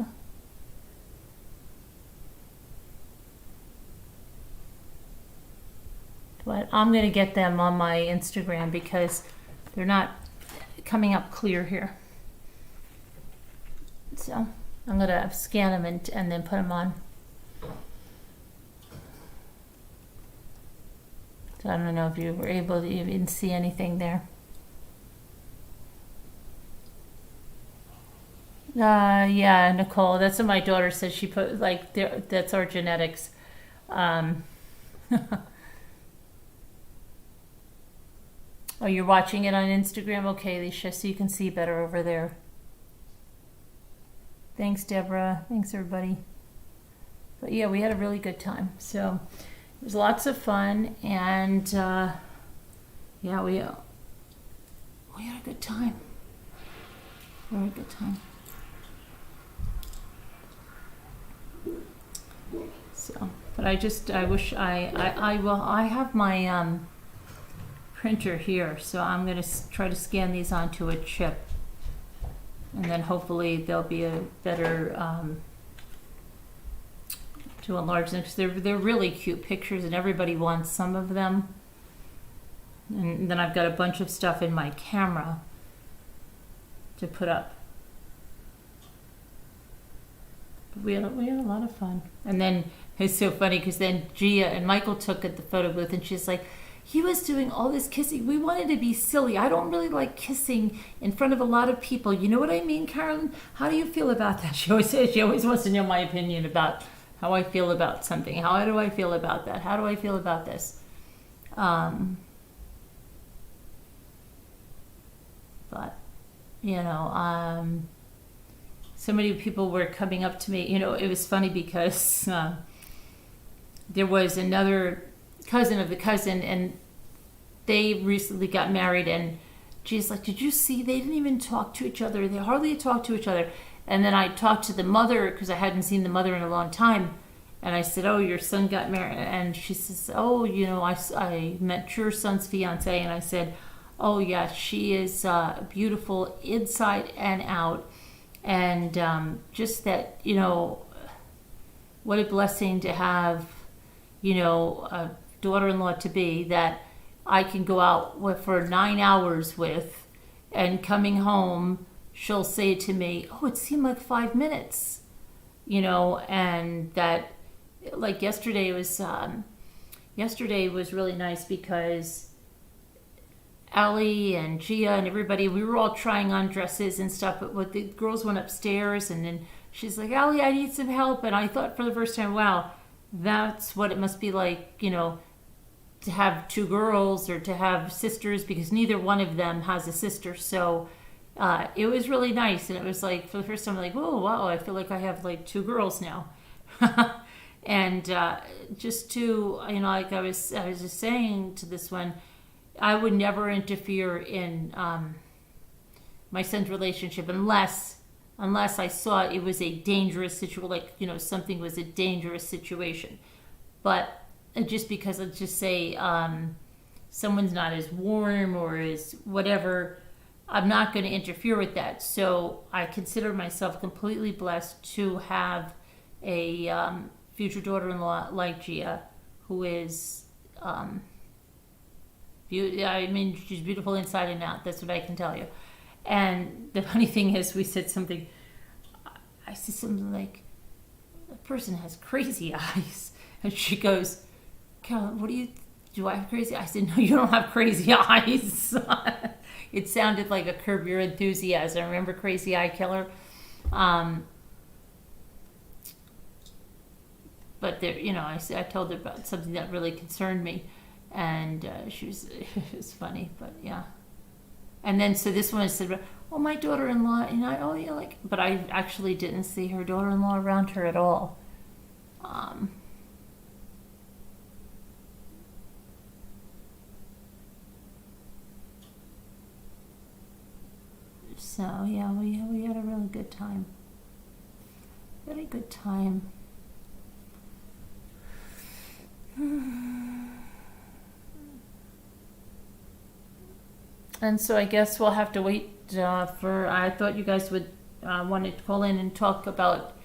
S1: but I'm going to get them on my Instagram because they're not coming up clear here. So I'm going to scan them and then put them on. So I don't know if you were able to even see anything there. Yeah, Nicole, that's what my daughter says. She put, like, that's our genetics. Oh, you're watching it on Instagram? Okay, Alicia, so you can see better over there. Thanks, Deborah. Thanks, everybody. But yeah, we had a really good time. So it was lots of fun, and yeah, we had a good time. Very good time. So, but I wish I have my printer here, so I'm going to try to scan these onto a chip, and then hopefully there'll be a better to enlarge them, because they're really cute pictures and everybody wants some of them. And then I've got a bunch of stuff in my camera to put up. But we had a lot of fun. And then it's so funny because then Gia and Michael took at the photo booth, and she's like, he was doing all this kissing. We wanted to be silly. I don't really like kissing in front of a lot of people. You know what I mean, Carolyn? How do you feel about that? She always says, she always wants to know my opinion about how I feel about something. How do I feel about that? How do I feel about this? But, you know, so many people were coming up to me. You know, it was funny because there was another cousin of the cousin, and they recently got married, and she's like, did you see, they didn't even talk to each other. They hardly talked to each other. And then I talked to the mother, because I hadn't seen the mother in a long time, and I said, oh, your son got married. And she says, oh, you know, I met your son's fiance. And I said, oh yeah, she is beautiful inside and out. And just that, you know, what a blessing to have, you know, a daughter-in-law to be that I can go out for 9 hours with, and coming home, she'll say to me, oh, it seemed like 5 minutes, you know. And that, like, yesterday was really nice because Allie and Gia and everybody, we were all trying on dresses and stuff, but the girls went upstairs, and then she's like, Allie, I need some help. And I thought for the first time, wow, that's what it must be like, you know, to have two girls or to have sisters, because neither one of them has a sister. So it was really nice. And it was like, for the first time, like, oh, wow, I feel like I have like two girls now. And just to, you know, like I was just saying to this one, I would never interfere in my son's relationship unless I saw it was a dangerous situation, like, you know, something was a dangerous situation. But just because, let's just say someone's not as warm or as whatever, I'm not going to interfere with that. So I consider myself completely blessed to have a future daughter-in-law like Gia, who is, I mean, she's beautiful inside and out. That's what I can tell you. And the funny thing is, we said something, I said something like, "That person has crazy eyes." And she goes, "Carolyn, do I have crazy?" I said, "No, you don't have crazy eyes." It sounded like a Curb Your Enthusiasm. Remember Crazy Eye Killer? But there, I told her about something that really concerned me, and she was, it was funny, but yeah. And then, so this one said, "Oh, my daughter-in-law," but I actually didn't see her daughter-in-law around her at all. So yeah, we had a really good time. Very good time. And so I guess we'll have to wait I thought you guys would want to call in and talk about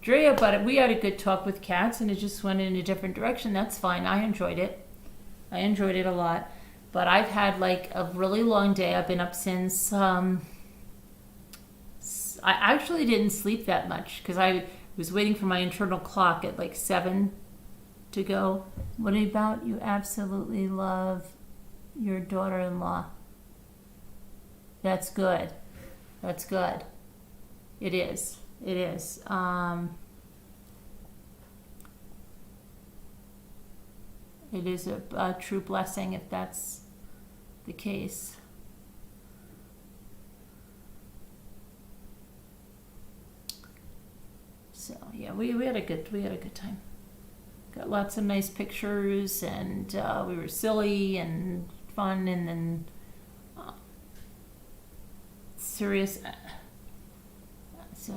S1: Drea, but we had a good talk with cats and it just went in a different direction. That's fine. I enjoyed it. I enjoyed it a lot. But I've had like a really long day. I've been up since, I actually didn't sleep that much because I was waiting for my internal clock at like 7 to go. What about you absolutely love your daughter-in-law? That's good. That's good. It is. It is. It is a true blessing if that's the case. So yeah, we had a good time. Got lots of nice pictures, and we were silly and fun, and then serious. So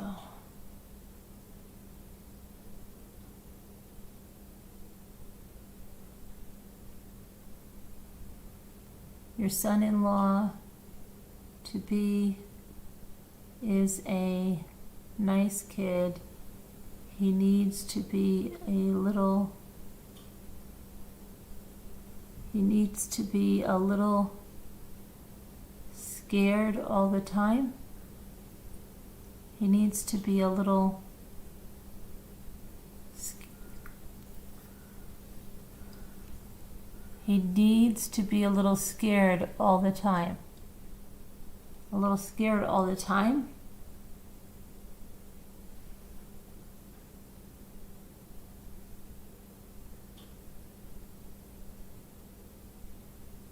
S1: your son-in-law to be is a nice kid. He needs to be a little scared all the time. He needs to be a little scared all the time. A little scared all the time.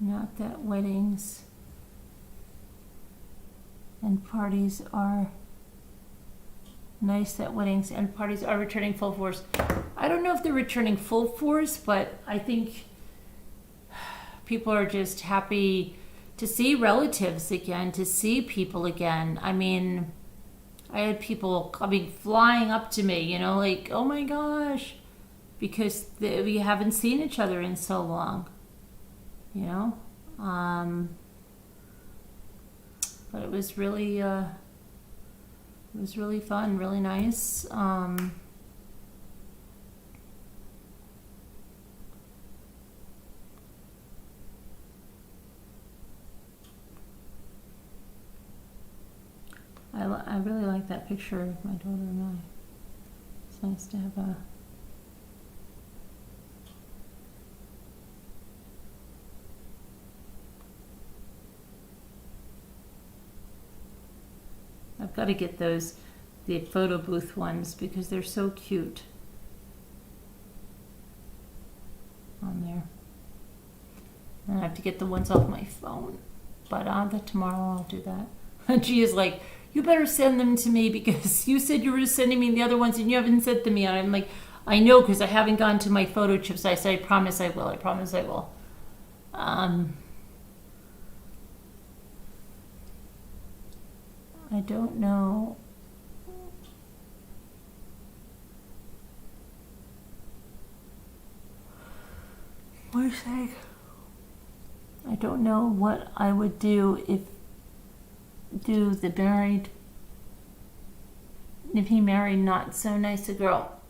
S1: Not that weddings and parties are nice, that weddings and parties are returning full force. I don't know if they're returning full force, but I think people are just happy to see relatives again, to see people again. I mean, I had people flying up to me, like, "Oh my gosh," because we haven't seen each other in so long. But it was really fun, really nice. I really like that picture of my daughter and I. It's nice to have a I've got to get the photo booth ones because they're so cute on there. And I have to get the ones off my phone, but tomorrow I'll do that. And she is like, "You better send them to me because you said you were sending me the other ones and you haven't sent them yet." I'm like, "I know, because I haven't gone to my photo chips." I said, "I promise I will. I promise I will." I don't know. I don't know what I would do if he married not so nice a girl.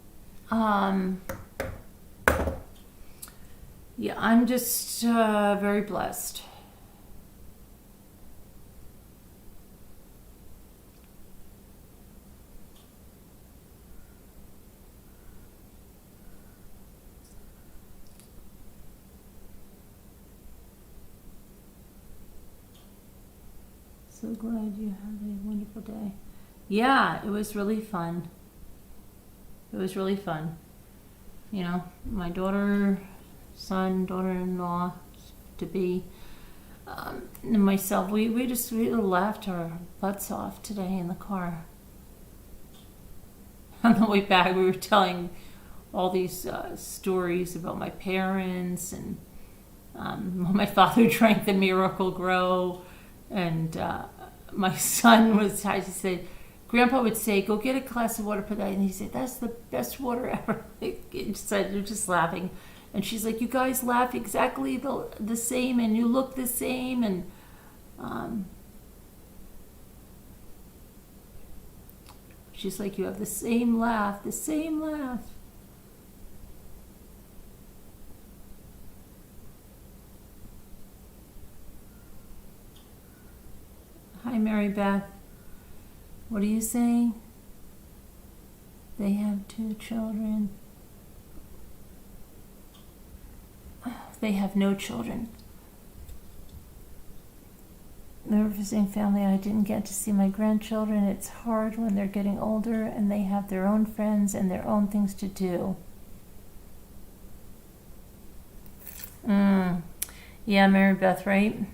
S1: Yeah, I'm just very blessed. So glad you had a wonderful day. Yeah, it was really fun. It was really fun. You know, my daughter-in-law to be, and myself, we laughed our butts off today in the car. On the way back, we were telling all these stories about my parents and my father drank the Miracle Grow. And my son I just said, Grandpa would say, go get a glass of water for that. And he said, that's the best water ever. It said, they're just laughing. And she's like, you guys laugh exactly the same and you look the same. And she's like, you have the same laugh, the same laugh. Hi, Mary Beth. What are you saying? They have 2 children. They have no children. They're visiting family. I didn't get to see my grandchildren. It's hard when they're getting older and they have their own friends and their own things to do. Yeah, Mary Beth, right?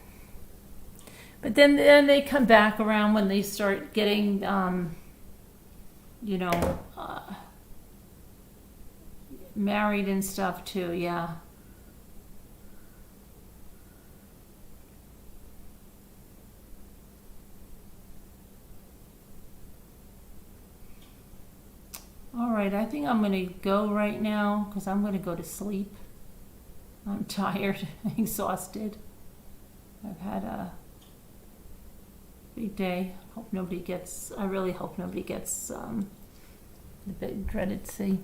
S1: But then they come back around when they start getting, married and stuff too, yeah. All right, I think I'm going to go right now because I'm going to go to sleep. I'm tired, exhausted. I've had a big day. I really hope nobody gets the big dreaded C.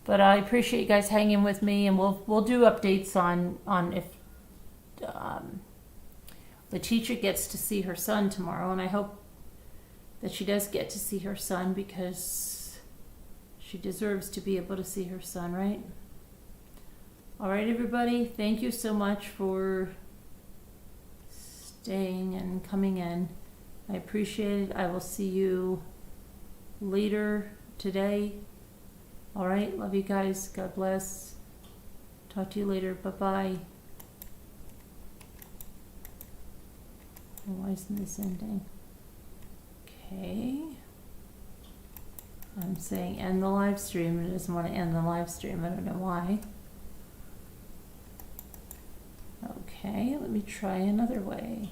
S1: But I appreciate you guys hanging with me, and we'll do updates on if the teacher gets to see her son tomorrow, and I hope that she does get to see her son because she deserves to be able to see her son, right? All right, everybody, thank you so much for staying and coming in. I appreciate it. I will see you later today. All right, love you guys. God bless. Talk to you later. Bye-bye. Why isn't this ending? Okay. I'm saying end the live stream. It doesn't want to end the live stream. I don't know why. Okay, let me try another way.